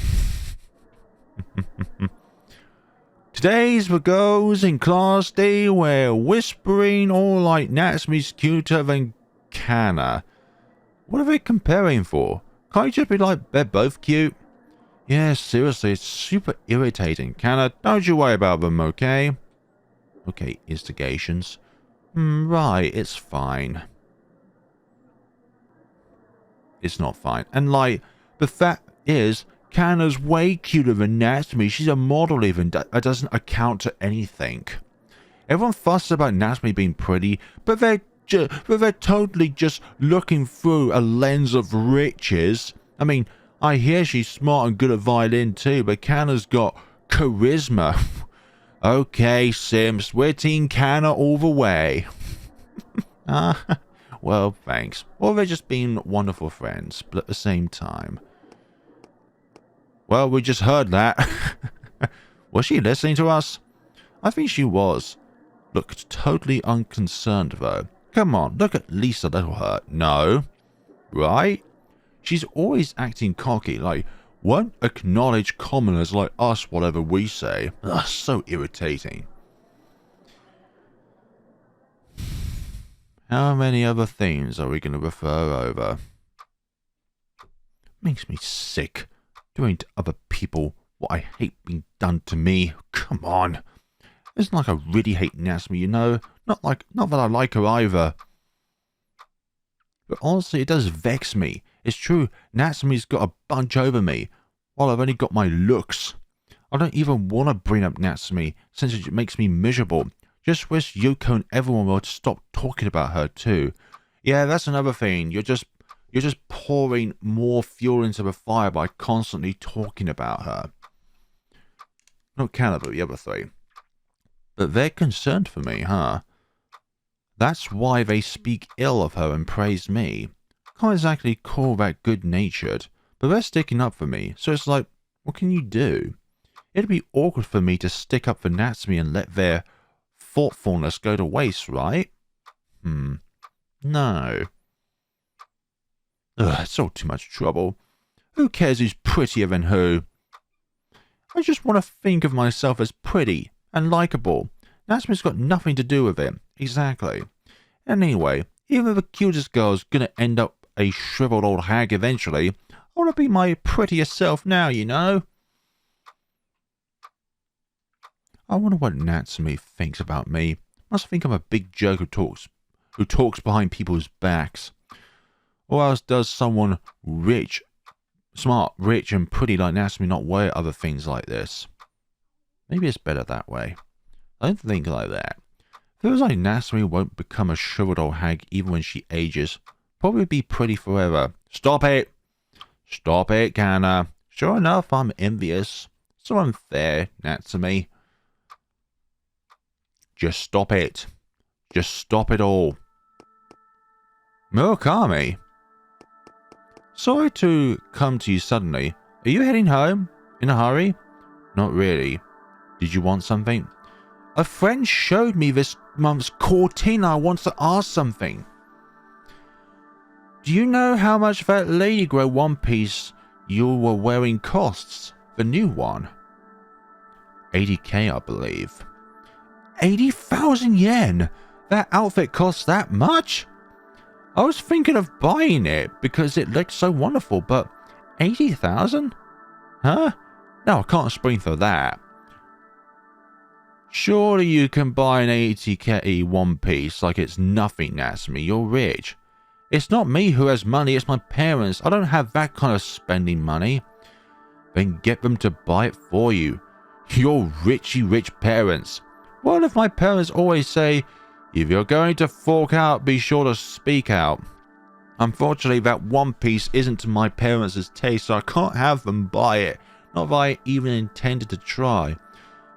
A: Today's the girls in Class D were whispering all like Natsume's cuter than Kana. What are they comparing for? Can't you just be like, they're both cute? Yeah, seriously, it's super irritating. Kana, don't you worry about them, okay? Okay, instigations. Right, it's fine. It's not fine. And like, the fact is, Kana's way cuter than Natsume. She's a model even. That doesn't account to anything. Everyone fusses about Natsume being pretty, but they're totally just looking through a lens of riches. I mean, I hear she's smart and good at violin too, but Kana's got charisma. Okay, Sims, we're Team Kana all the way. Well, thanks. Or they're just being wonderful friends, but at the same time. Well, we just heard that. Was she listening to us? I think she was. Looked totally unconcerned, though. Come on, look at least a little hurt. No. Right? She's always acting cocky, like, won't acknowledge commoners like us whatever we say. Ugh, so irritating. How many other themes are we going to refer over? Makes me sick. Doing to other people what I hate being done to me. Come on. It's like I really hate Natsume, you know? Not that I like her either. But honestly, it does vex me. It's true, Natsume's got a bunch over me, while I've only got my looks. I don't even want to bring up Natsume, since it makes me miserable. Just wish Yoko and everyone would stop talking about her too. Yeah, that's another thing. You're just pouring more fuel into the fire by constantly talking about her. Not Kana, but the other three. But they're concerned for me, huh? That's why they speak ill of her and praise me. Can't exactly call that good-natured, but they're sticking up for me, so it's like, what can you do? It'd be awkward for me to stick up for Natsume and let their thoughtfulness go to waste, right? No. Ugh, it's all too much trouble. Who cares who's prettier than who? I just want to think of myself as pretty and likable. Natsume's got nothing to do with it. Exactly. Anyway, even if the cutest girl's gonna end up a shriveled old hag eventually, I want to be my prettiest self now, you know? I wonder what Natsume thinks about me. Must think I'm a big jerk who talks behind people's backs. Or else does someone smart, rich, and pretty like Natsume not wear other things like this? Maybe it's better that way. I don't think like that. Feels like Natsume won't become a shriveled old hag even when she ages. Probably be pretty forever. Stop it! Stop it, Kana. Sure enough, I'm envious. So unfair, Natsume. Just stop it. Just stop it all. Murakami. Sorry to come to you suddenly. Are you heading home? In a hurry? Not really. Did you want something? A friend showed me this month's Cortina. Wants to ask something. Do you know how much that Lady Grow one piece you were wearing costs? The new one? 80k, I believe. 80,000 yen? That outfit costs that much? I was thinking of buying it because it looked so wonderful, but 80,000? Huh? No, I can't spring for that. Surely you can buy an 80k one piece like it's nothing, Natsume. You're rich. It's not me who has money, it's my parents. I don't have that kind of spending money. Then get them to buy it for you. Your richy rich parents. What if my parents always say, if you're going to fork out, be sure to speak out. Unfortunately, that one piece isn't to my parents' taste, so I can't have them buy it. Not if I even intended to try.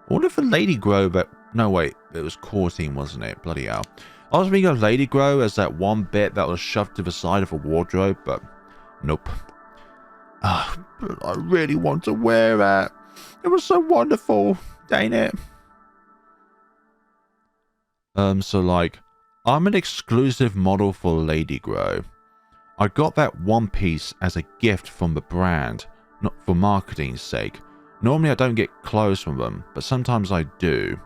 A: What if a Lady Grow that... No, wait. It was Courtine, wasn't it? Bloody hell. I was thinking of Lady Grow as that one bit that was shoved to the side of a wardrobe, but... Nope. Ah, but I really want to wear that. It was so wonderful. Dang it. So like... I'm an exclusive model for Lady Grow. I got that one piece as a gift from the brand, not for marketing's sake. Normally I don't get clothes from them, but sometimes I do.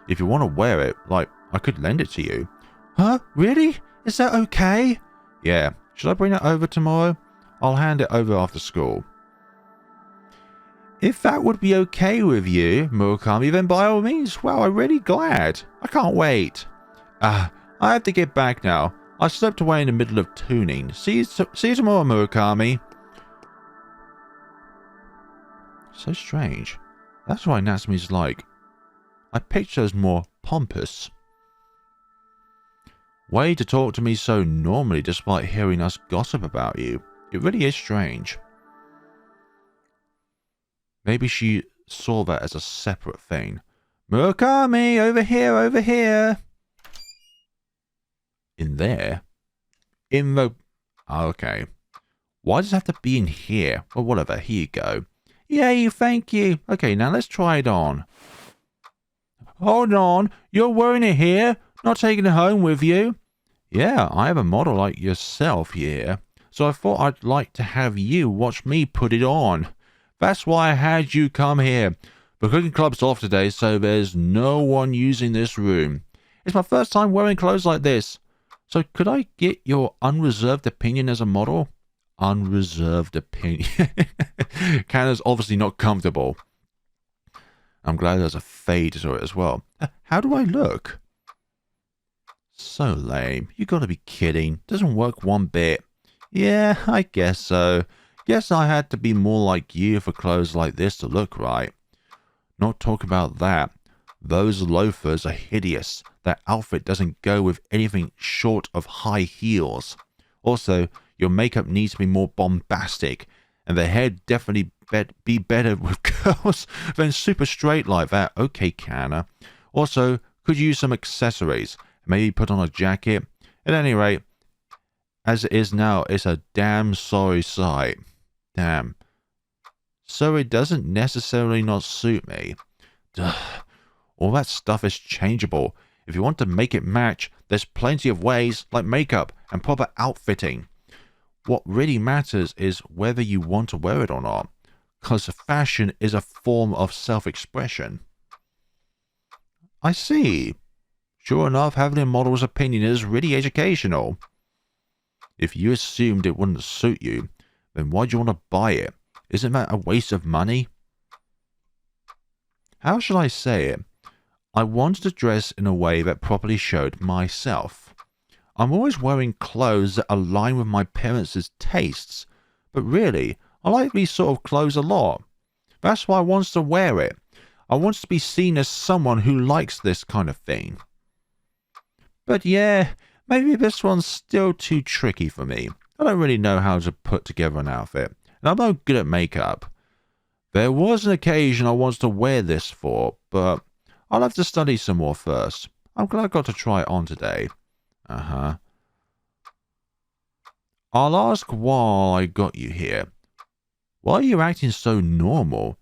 A: If you want to wear it, like, I could lend it to you. Huh? Really? Is that okay? Yeah. Should I bring it over tomorrow? I'll hand it over after school. If that would be okay with you, Murakami, then by all means, wow, I'm really glad. I can't wait. I have to get back now. I slept away in the middle of tuning. See you tomorrow, Murakami. So strange. That's why Natsume's like. I picture her as more pompous. Way to talk to me so normally despite hearing us gossip about you. It really is strange. Maybe she saw that as a separate thing. Murakami, over here, over here. In there? In the... Oh, okay. Why does it have to be in here? Or whatever, here you go. Yay, thank you. Okay, now let's try it on. Hold on, you're wearing it here? Not taking it home with you? Yeah, I have a model like yourself here. So I thought I'd like to have you watch me put it on. That's why I had you come here. The cooking club's off today, so there's no one using this room. It's my first time wearing clothes like this. So could I get your unreserved opinion as a model? Unreserved opinion. Kana's obviously not comfortable. I'm glad there's a fade to it as well. How do I look? So lame. You gotta be kidding. Doesn't work one bit. Yeah, I guess so. Guess I had to be more like you for clothes like this to look right. Not talk about that. Those loafers are hideous. That outfit doesn't go with anything short of high heels. Also, your makeup needs to be more bombastic, and the hair definitely be better with girls than super straight like that. Okay, Kana. Also, could use some accessories. Maybe put on a jacket. At any rate, as it is now, it's a damn sorry sight. Damn. So it doesn't necessarily not suit me. Ugh. All that stuff is changeable. If you want to make it match, there's plenty of ways, like makeup and proper outfitting. What really matters is whether you want to wear it or not, because fashion is a form of self-expression. I see. Sure enough, having a model's opinion is really educational. If you assumed it wouldn't suit you, then why'd you want to buy it? Isn't that a waste of money? How shall I say it? I wanted to dress in a way that properly showed myself. I'm always wearing clothes that align with my parents' tastes, but really, I like these sort of clothes a lot. That's why I want to wear it. I want to be seen as someone who likes this kind of thing. But yeah, maybe this one's still too tricky for me. I don't really know how to put together an outfit, and I'm not good at makeup. There was an occasion I wanted to wear this for, but I'll have to study some more first. I'm glad I got to try it on today. Uh-huh. I'll ask while I got you here. Why are you acting so normal?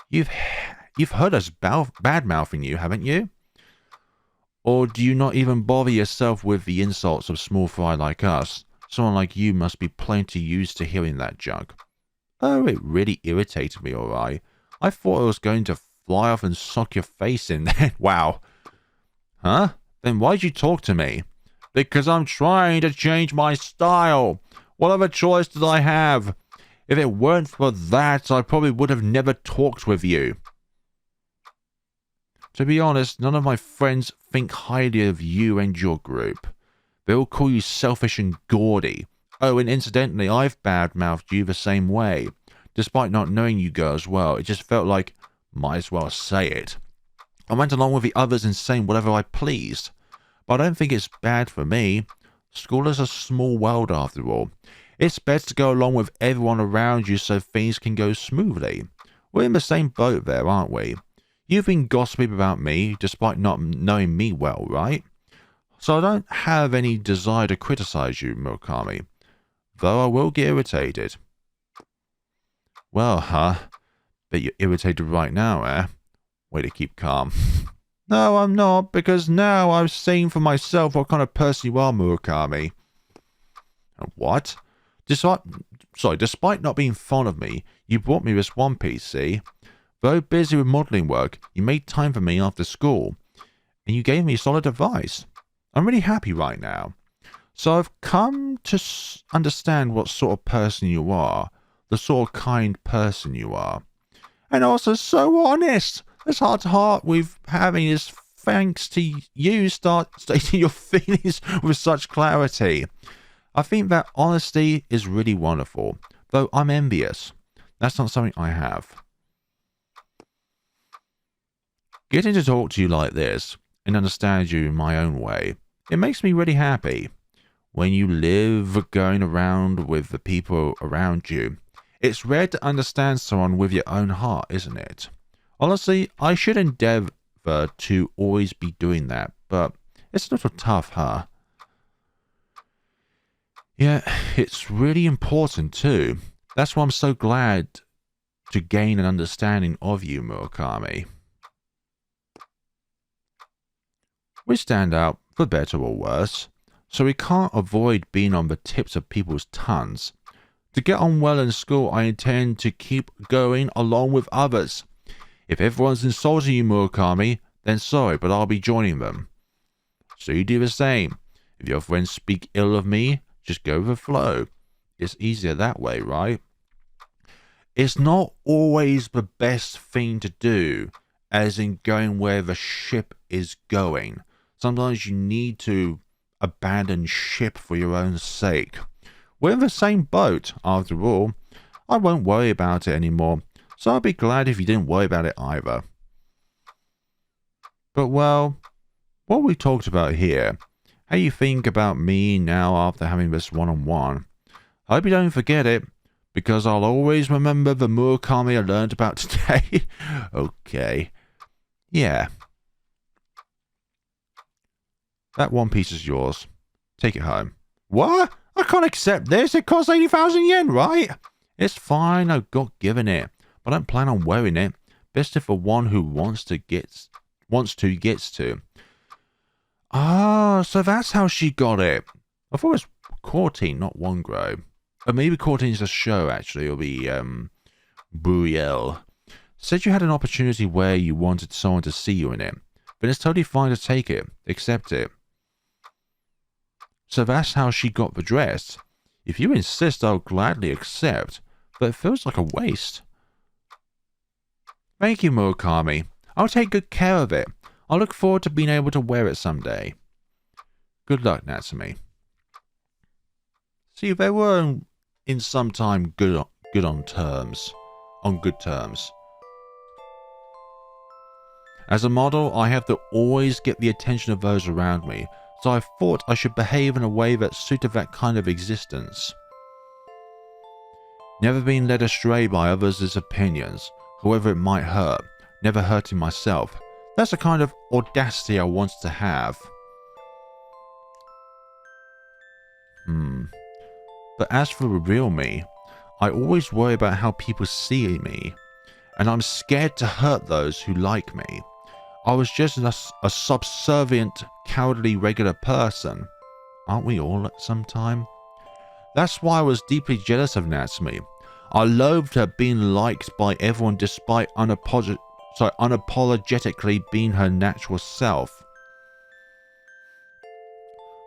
A: You've heard us bad-mouthing you, haven't you? Or do you not even bother yourself with the insults of small fry like us? Someone like you must be plenty used to hearing that junk. Oh, it really irritated me, alright. I thought I was going to fly off and sock your face in there. Wow. Huh? Then why'd you talk to me? Because I'm trying to change my style. What other choice did I have? If it weren't for that, I probably would have never talked with you. To be honest, none of my friends think highly of you and your group. They all call you selfish and gaudy. Oh, and incidentally, I've bad-mouthed you the same way. Despite not knowing you girls well, it just felt like, might as well say it. I went along with the others in saying whatever I pleased. But I don't think it's bad for me. School is a small world after all. It's best to go along with everyone around you so things can go smoothly. We're in the same boat there, aren't we? You've been gossiping about me, despite not knowing me well, right? So I don't have any desire to criticize you, Murakami. Though I will get irritated. Well, bet you're irritated right now, eh? Way to keep calm. No, I'm not, because now I've seen for myself what kind of person you are, Murakami. What? Despite not being fond of me, you brought me this one piece, see? Though busy with modelling work, you made time for me after school, and you gave me solid advice. I'm really happy right now. So I've come to understand what sort of person you are, the sort of kind person you are. And also so honest. This heart-to-heart we've having is thanks to you start stating your feelings with such clarity. I think that honesty is really wonderful, though I'm envious. That's not something I have. Getting to talk to you like this and understand you in my own way, it makes me really happy. When you live going around with the people around you, it's rare to understand someone with your own heart, isn't it? Honestly, I should endeavour to always be doing that, but it's a little tough, huh? Yeah, it's really important too. That's why I'm so glad to gain an understanding of you, Murakami. We stand out, for better or worse, so we can't avoid being on the tips of people's tongues. To get on well in school, I intend to keep going along with others. If everyone's insulting you, Murakami, then sorry, but I'll be joining them. So you do the same. If your friends speak ill of me, just go with the flow. It's easier that way, right? It's not always the best thing to do, as in going where the ship is going. Sometimes you need to abandon ship for your own sake. We're in the same boat, after all. I won't worry about it anymore, so I'd be glad if you didn't worry about it either. But well, what we talked about here, how you think about me now after having this one-on-one, I hope you don't forget it, because I'll always remember the Murakami I learned about today. Okay. Yeah. That one piece is yours. Take it home. What? I can't accept this. It costs 80,000 yen, right? It's fine. I got given it, but I don't plan on wearing it. Best if the one who wants to gets to. Ah, so that's how she got it. I thought it was Courtine, not Wongro. Or maybe Courtine's a show, actually. It'll be, Buriel. Said you had an opportunity where you wanted someone to see you in it. Then it's totally fine to take it. Accept it. So that's how she got the dress. If you insist, I'll gladly accept, but it feels like a waste. Thank you, Murakami. I'll take good care of it. I'll look forward to being able to wear it someday. Good luck, Natsume. See, they were in some time good on terms. On good terms. As a model, I have to always get the attention of those around me, so I thought I should behave in a way that suited that kind of existence. Never been led astray by others' opinions, however it might hurt, never hurting myself. That's the kind of audacity I want to have. But as for the real me, I always worry about how people see me, and I'm scared to hurt those who like me. I was just a subservient, cowardly regular person. Aren't we all at some time? That's why I was deeply jealous of Natsume. I loathed her being liked by everyone despite unapologetically being her natural self.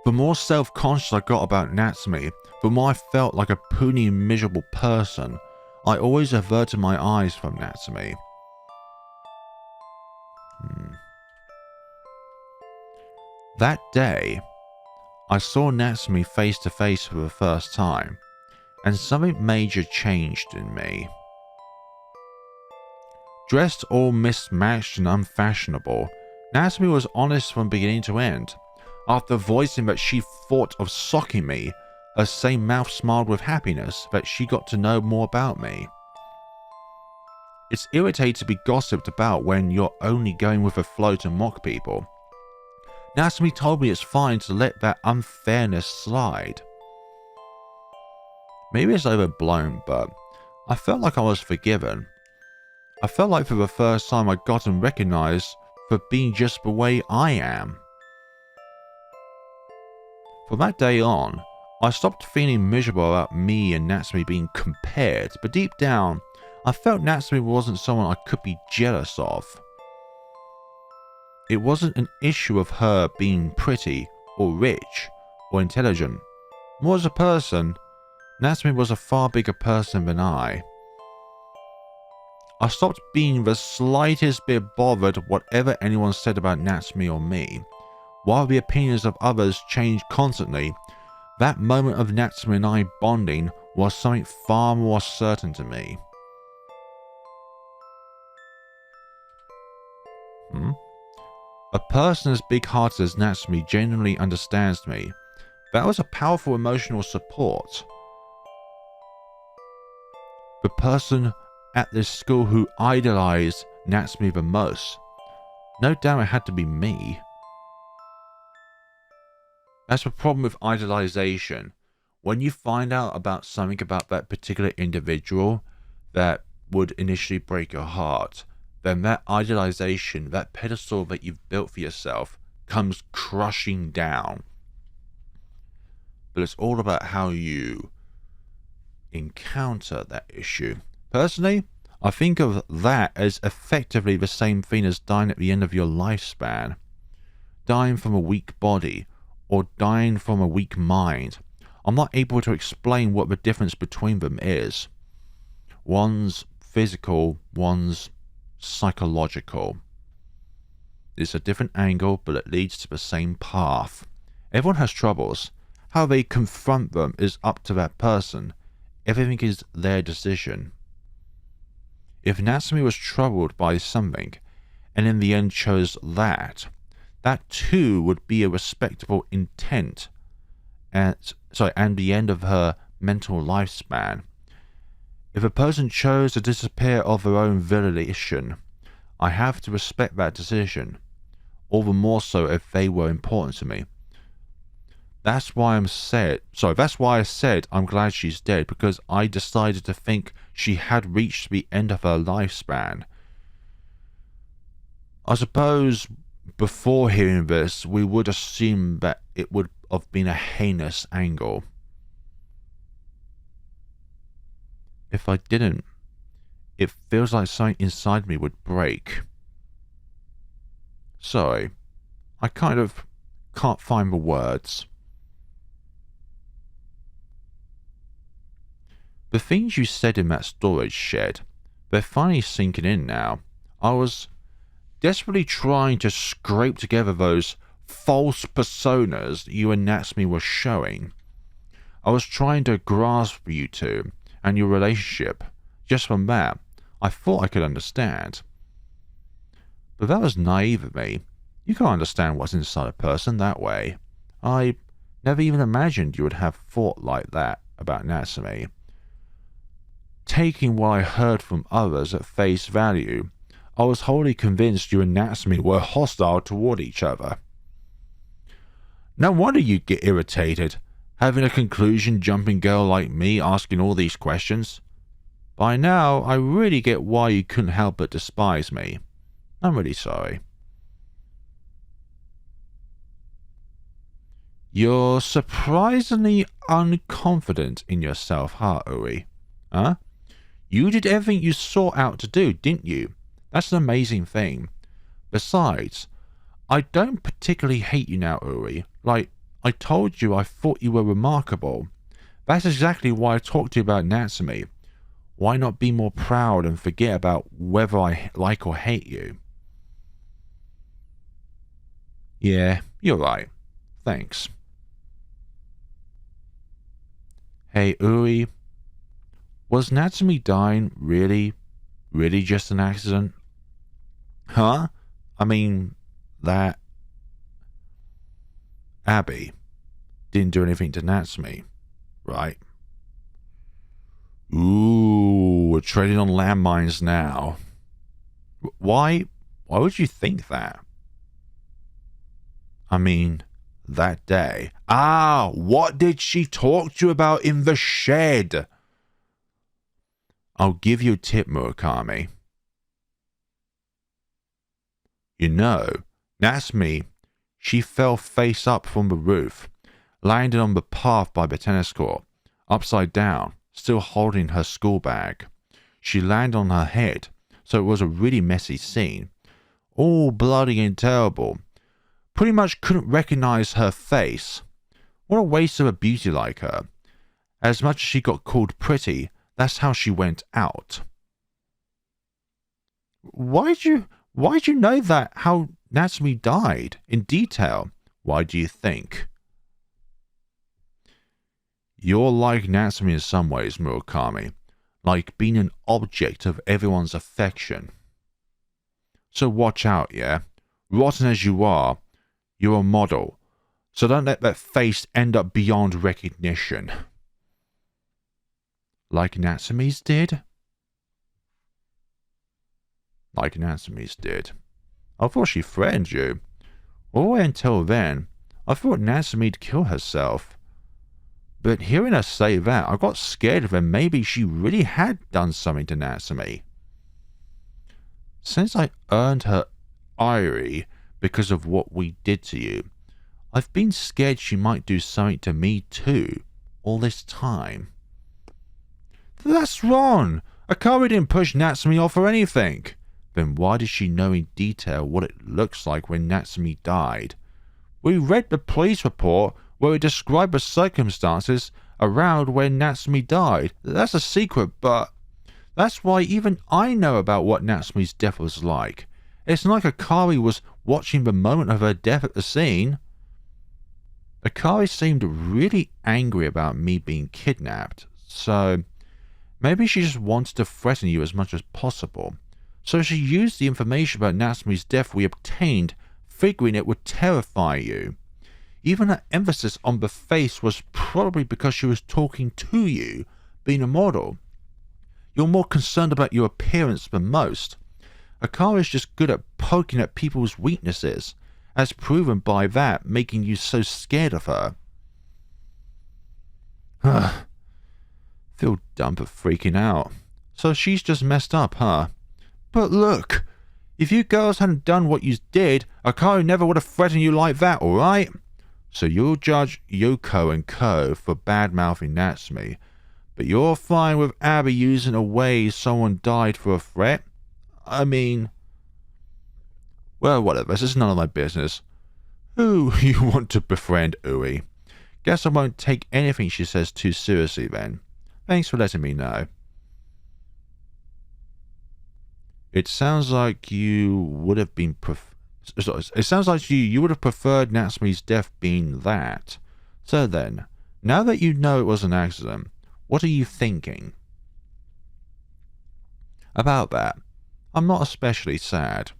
A: The more self-conscious I got about Natsume, the more I felt like a puny, miserable person. I always averted my eyes from Natsume. That day, I saw Natsume face to face for the first time, and something major changed in me. Dressed all mismatched and unfashionable, Natsume was honest from beginning to end. After voicing that she thought of socking me, her same mouth smiled with happiness that she got to know more about me. It's irritating to be gossiped about when you're only going with the flow to mock people. Natsume told me it's fine to let that unfairness slide. Maybe it's overblown, but I felt like I was forgiven. I felt like for the first time I'd gotten recognized for being just the way I am. From that day on, I stopped feeling miserable about me and Natsume being compared, but deep down, I felt Natsume wasn't someone I could be jealous of. It wasn't an issue of her being pretty, or rich, or intelligent. More as a person, Natsume was a far bigger person than I. I stopped being the slightest bit bothered whatever anyone said about Natsume or me. While the opinions of others changed constantly, that moment of Natsume and I bonding was something far more certain to me. A person as big-hearted as Natsume genuinely understands me. That was a powerful emotional support. The person at this school who idolized Natsume the most. No doubt it had to be me. That's the problem with idolization. When you find out about something about that particular individual that would initially break your heart, then that idolization, that pedestal that you've built for yourself, comes crushing down. But it's all about how you encounter that issue. Personally, I think of that as effectively the same thing as dying at the end of your lifespan. Dying from a weak body, or dying from a weak mind. I'm not able to explain what the difference between them is. One's physical, one's psychological. It's a different angle, but it leads to the same path. Everyone has troubles. How they confront them is up to that person. Everything is their decision. If Natsume was troubled by something, and in the end chose that too would be a respectable intent and the end of her mental lifespan. If a person chose to disappear of their own volition, I have to respect that decision, all the more so if they were important to me. That's why I said I'm glad she's dead, because I decided to think she had reached the end of her lifespan. I suppose before hearing this, we would assume that it would have been a heinous angle. If I didn't, it feels like something inside me would break. Sorry, I kind of can't find the words. The things you said in that storage shed, they're finally sinking in now. I was desperately trying to scrape together those false personas you and Natsume were showing. I was trying to grasp you two and your relationship. Just from that, I thought I could understand. But that was naive of me. You can't understand what's inside a person that way. I I never even imagined you would have thought like that about Natsume. taking what I heard from others at face value, I was wholly convinced you and Natsume were hostile toward each other. No wonder you get irritated, having a conclusion-jumping girl like me asking all these questions. By now, I really get why you couldn't help but despise me. I'm really sorry. You're surprisingly unconfident in yourself, huh, Ui? Huh? You did everything you sought out to do, didn't you? That's an amazing thing. Besides, I don't particularly hate you now, Ui. Like, I told you I thought you were remarkable. That's exactly why I talked to you about Natsume. Why not be more proud and forget about whether I like or hate you? Yeah, you're right. Thanks. Hey, Ui. Was Natsume dying really just an accident? Huh? I mean, that Abby didn't do anything to Natsume, right? Ooh, we're trading on landmines now. Why would you think that? I mean, that day. Ah, what did she talk to you about in the shed? I'll give you a tip, Murakami. You know, Natsume, she fell face up from the roof, landed on the path by the tennis court, upside down, still holding her school bag. She landed on her head, so it was a really messy scene. All bloody and terrible. Pretty much couldn't recognize her face. What a waste of a beauty like her. As much as she got called pretty, that's how she went out. Why'd you know that, how Natsume died, in detail? Why do you think? You're like Natsume in some ways, Murakami. Like being an object of everyone's affection. So watch out, yeah? Rotten as you are, you're a model. So don't let that face end up beyond recognition. Like Natsume's did? Like Natsume's did. I thought she threatened you. All the way until then, I thought Natsume'd kill herself. But hearing her say that, I got scared of her. Maybe she really had done something to Natsume. Since I earned her ire because of what we did to you, I've been scared she might do something to me too, all this time. That's wrong! Akari didn't push Natsume off or anything. Then why does she know in detail what it looks like when Natsume died? We read the police report where it described the circumstances around when Natsume died. That's a secret, but that's why even I know about what Natsume's death was like. It's not like Akari was watching the moment of her death at the scene. Akari seemed really angry about me being kidnapped, so maybe she just wanted to threaten you as much as possible. So she used the information about Natsume's death we obtained, figuring it would terrify you. Even her emphasis on the face was probably because she was talking to you, being a model. You're more concerned about your appearance than most. Akari's just good at poking at people's weaknesses, as proven by that making you so scared of her. Feel dumb for freaking out. So she's just messed up, huh? But look, if you girls hadn't done what you did, Akari never would have threatened you like that, alright? So you'll judge Yoko and Co. for bad-mouthing Natsume, but you're fine with Abby using a way someone died for a threat? I mean... Well, whatever, this is none of my business. Who you want to befriend, Ui? Guess I won't take anything she says too seriously then. Thanks for letting me know. It sounds like you would have been it sounds like you would have preferred Natsume's death being that. So then, now that you know it was an accident, what are you thinking? About that, I'm not especially sad.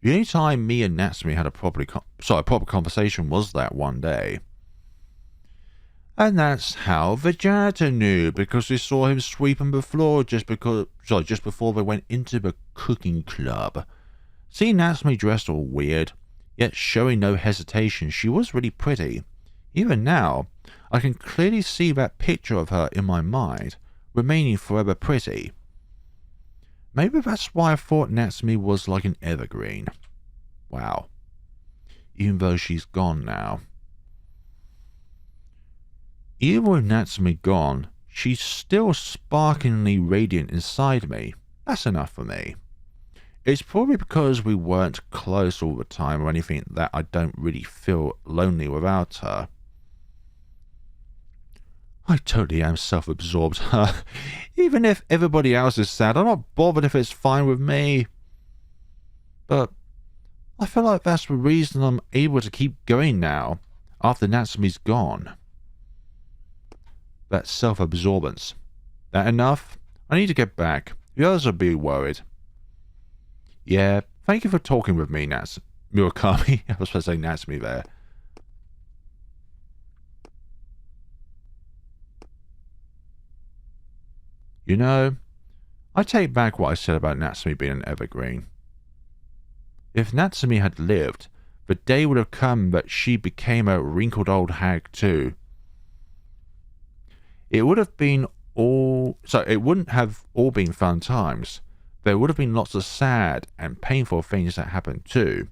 A: The only time me and Natsume had a proper conversation was that one day. And that's how the janitor knew, because we saw him sweeping the floor just before they went into the cooking club. Seeing Natsume dressed all weird, yet showing no hesitation, she was really pretty. Even now, I can clearly see that picture of her in my mind, remaining forever pretty. Maybe that's why I thought Natsume was like an evergreen. Wow. Even though she's gone now. Even with Natsume gone, she's still sparklingly radiant inside me. That's enough for me. It's probably because we weren't close all the time or anything that I don't really feel lonely without her. I totally am self-absorbed. Even if everybody else is sad, I'm not bothered if it's fine with me. But I feel like that's the reason I'm able to keep going now, after Natsume's gone. That self-absorbance. That enough? I need to get back. The others will be worried. Yeah, thank you for talking with me, Murakami. I was supposed to say Natsume there. You know, I take back what I said about Natsume being an evergreen. If Natsume had lived, the day would have come that she became a wrinkled old hag too. It wouldn't have all been fun times. There would have been lots of sad and painful things that happened too.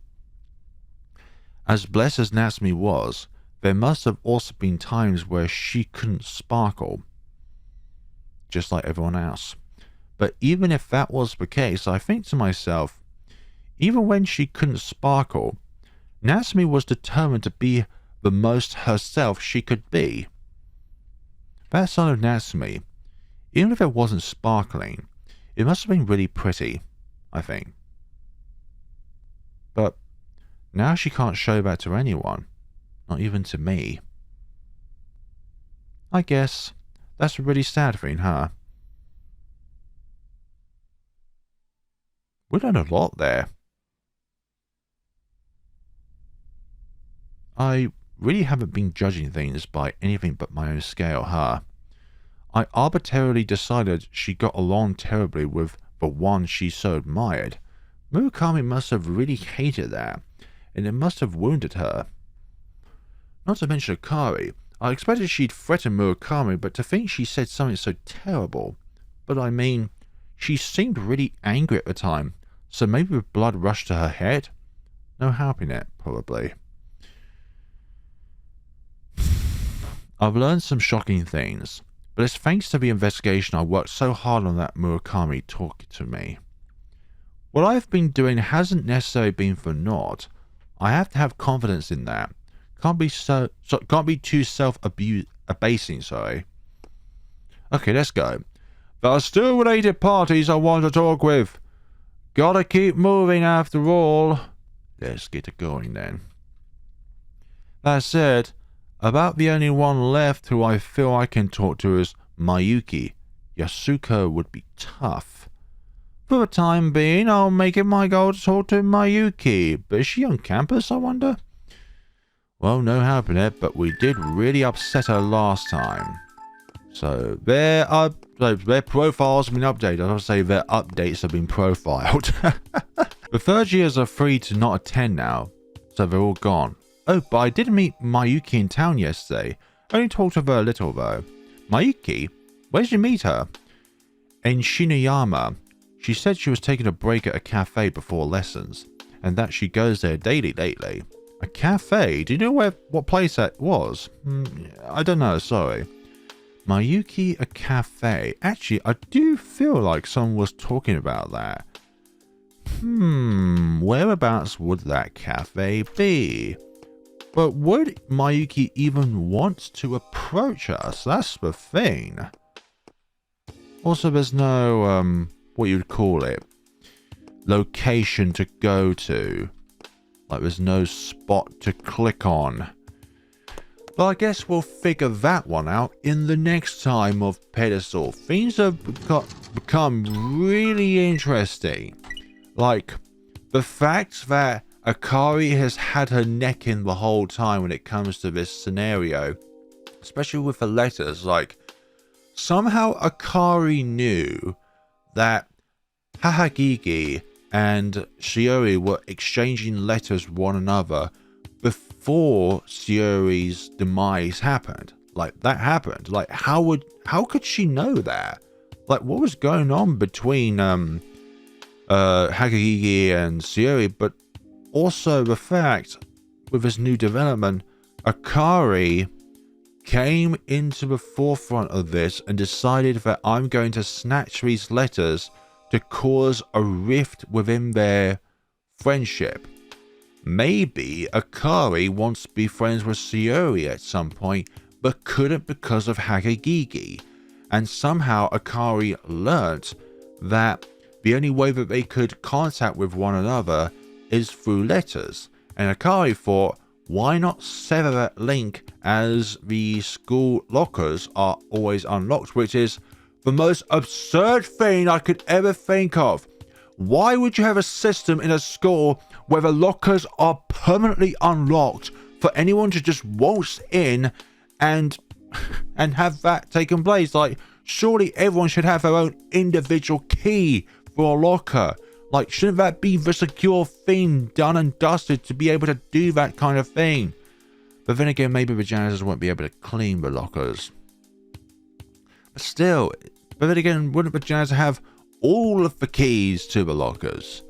A: As blessed as Natsume was, there must have also been times where she couldn't sparkle, just like everyone else. But even if that was the case, I think to myself, even when she couldn't sparkle, Natsume was determined to be the most herself she could be. That side of Natsume, even if it wasn't sparkling, it must have been really pretty, I think. But now she can't show that to anyone, not even to me. I guess that's a really sad thing, huh? We learned a lot there. I really haven't been judging things by anything but my own scale, huh? I arbitrarily decided she got along terribly with the one she so admired. Murakami must have really hated that, and it must have wounded her. Not to mention Akari. I expected she'd threaten Murakami, but to think she said something so terrible. But I mean, she seemed really angry at the time, so maybe the blood rushed to her head? No help in it, probably. I've learned some shocking things, but it's thanks to the investigation I worked so hard on that Murakami talking to me. What I've been doing hasn't necessarily been for naught. I have to have confidence in that. Can't be too abasing, sorry. Okay, let's go. There are still related parties I want to talk with. Gotta keep moving after all. Let's get it going then. That said, about the only one left who I feel I can talk to is Mayuki. Yasuko would be tough. For the time being, I'll make it my goal to talk to Mayuki. But is she on campus, I wonder? Well, no help in it, but we did really upset her last time. So their profiles have been updated. I would say their updates have been profiled. The third years are free to not attend now, so they're all gone. Oh, but I did meet Mayuki in town yesterday. Only talked to her a little though. Mayuki? Where did you meet her? In Shineyama. She said she was taking a break at a cafe before lessons, and that she goes there daily lately. A cafe? Do you know what place that was? I don't know, sorry. Mayuki, a cafe. Actually, I do feel like someone was talking about that. Whereabouts would that cafe be? But would Mayuki even want to approach us? That's the thing. Also, there's no, what you'd call it, location to go to. Like, there's no spot to click on. But I guess we'll figure that one out in the next time of Pedestal. Things have become really interesting. Like, the fact that Akari has had her neck in the whole time when it comes to this scenario especially with the letters. Like, somehow Akari knew that Hahakigi and Shiori were exchanging letters with one another before Shiori's demise happened. Like, that happened. Like, how could she know that? Like, what was going on between Hahakigi and Shiori? But also the fact, with this new development, Akari came into the forefront of this and decided that I'm going to snatch these letters to cause a rift within their friendship. Maybe Akari wants to be friends with Shiori at some point, but couldn't because of Hahakigi. And somehow Akari learnt that the only way that they could contact with one another is through letters. And Akari thought, why not sever that link, as the school lockers are always unlocked, which is the most absurd thing I could ever think of. Why would you have a system in a school where the lockers are permanently unlocked for anyone to just waltz in and have that taken place? Like, surely everyone should have their own individual key for a locker. Like, shouldn't that be the secure thing done and dusted to be able to do that kind of thing? But then again, maybe the janitors won't be able to clean the lockers. But still, but then again, wouldn't the janitor have all of the keys to the lockers?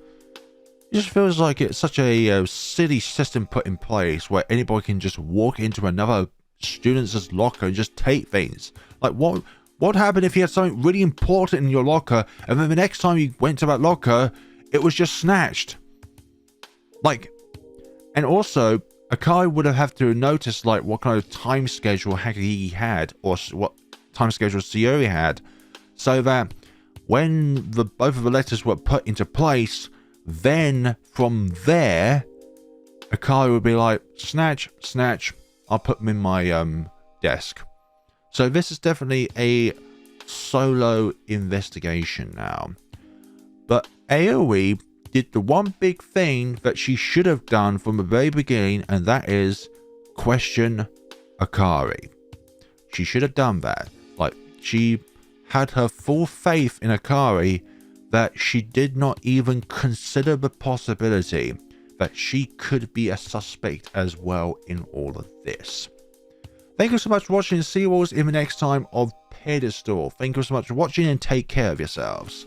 A: It just feels like it's such a silly system put in place where anybody can just walk into another student's locker and just take things. Like, what happened if you had something really important in your locker and then the next time you went to that locker, it was just snatched? Like, and also, Akari would have to notice like what kind of time schedule Hahakigi had, or what time schedule Shiori had, so that when both of the letters were put into place, then from there, Akari would be like, snatch, I'll put them in my desk. So this is definitely a solo investigation now. But Aoi did the one big thing that she should have done from the very beginning, and that is question Akari. She should have done that. Like, she had her full faith in Akari that she did not even consider the possibility that she could be a suspect as well in all of this. Thank you so much for watching. See you all in the next time of Pedestal. Thank you so much for watching and take care of yourselves.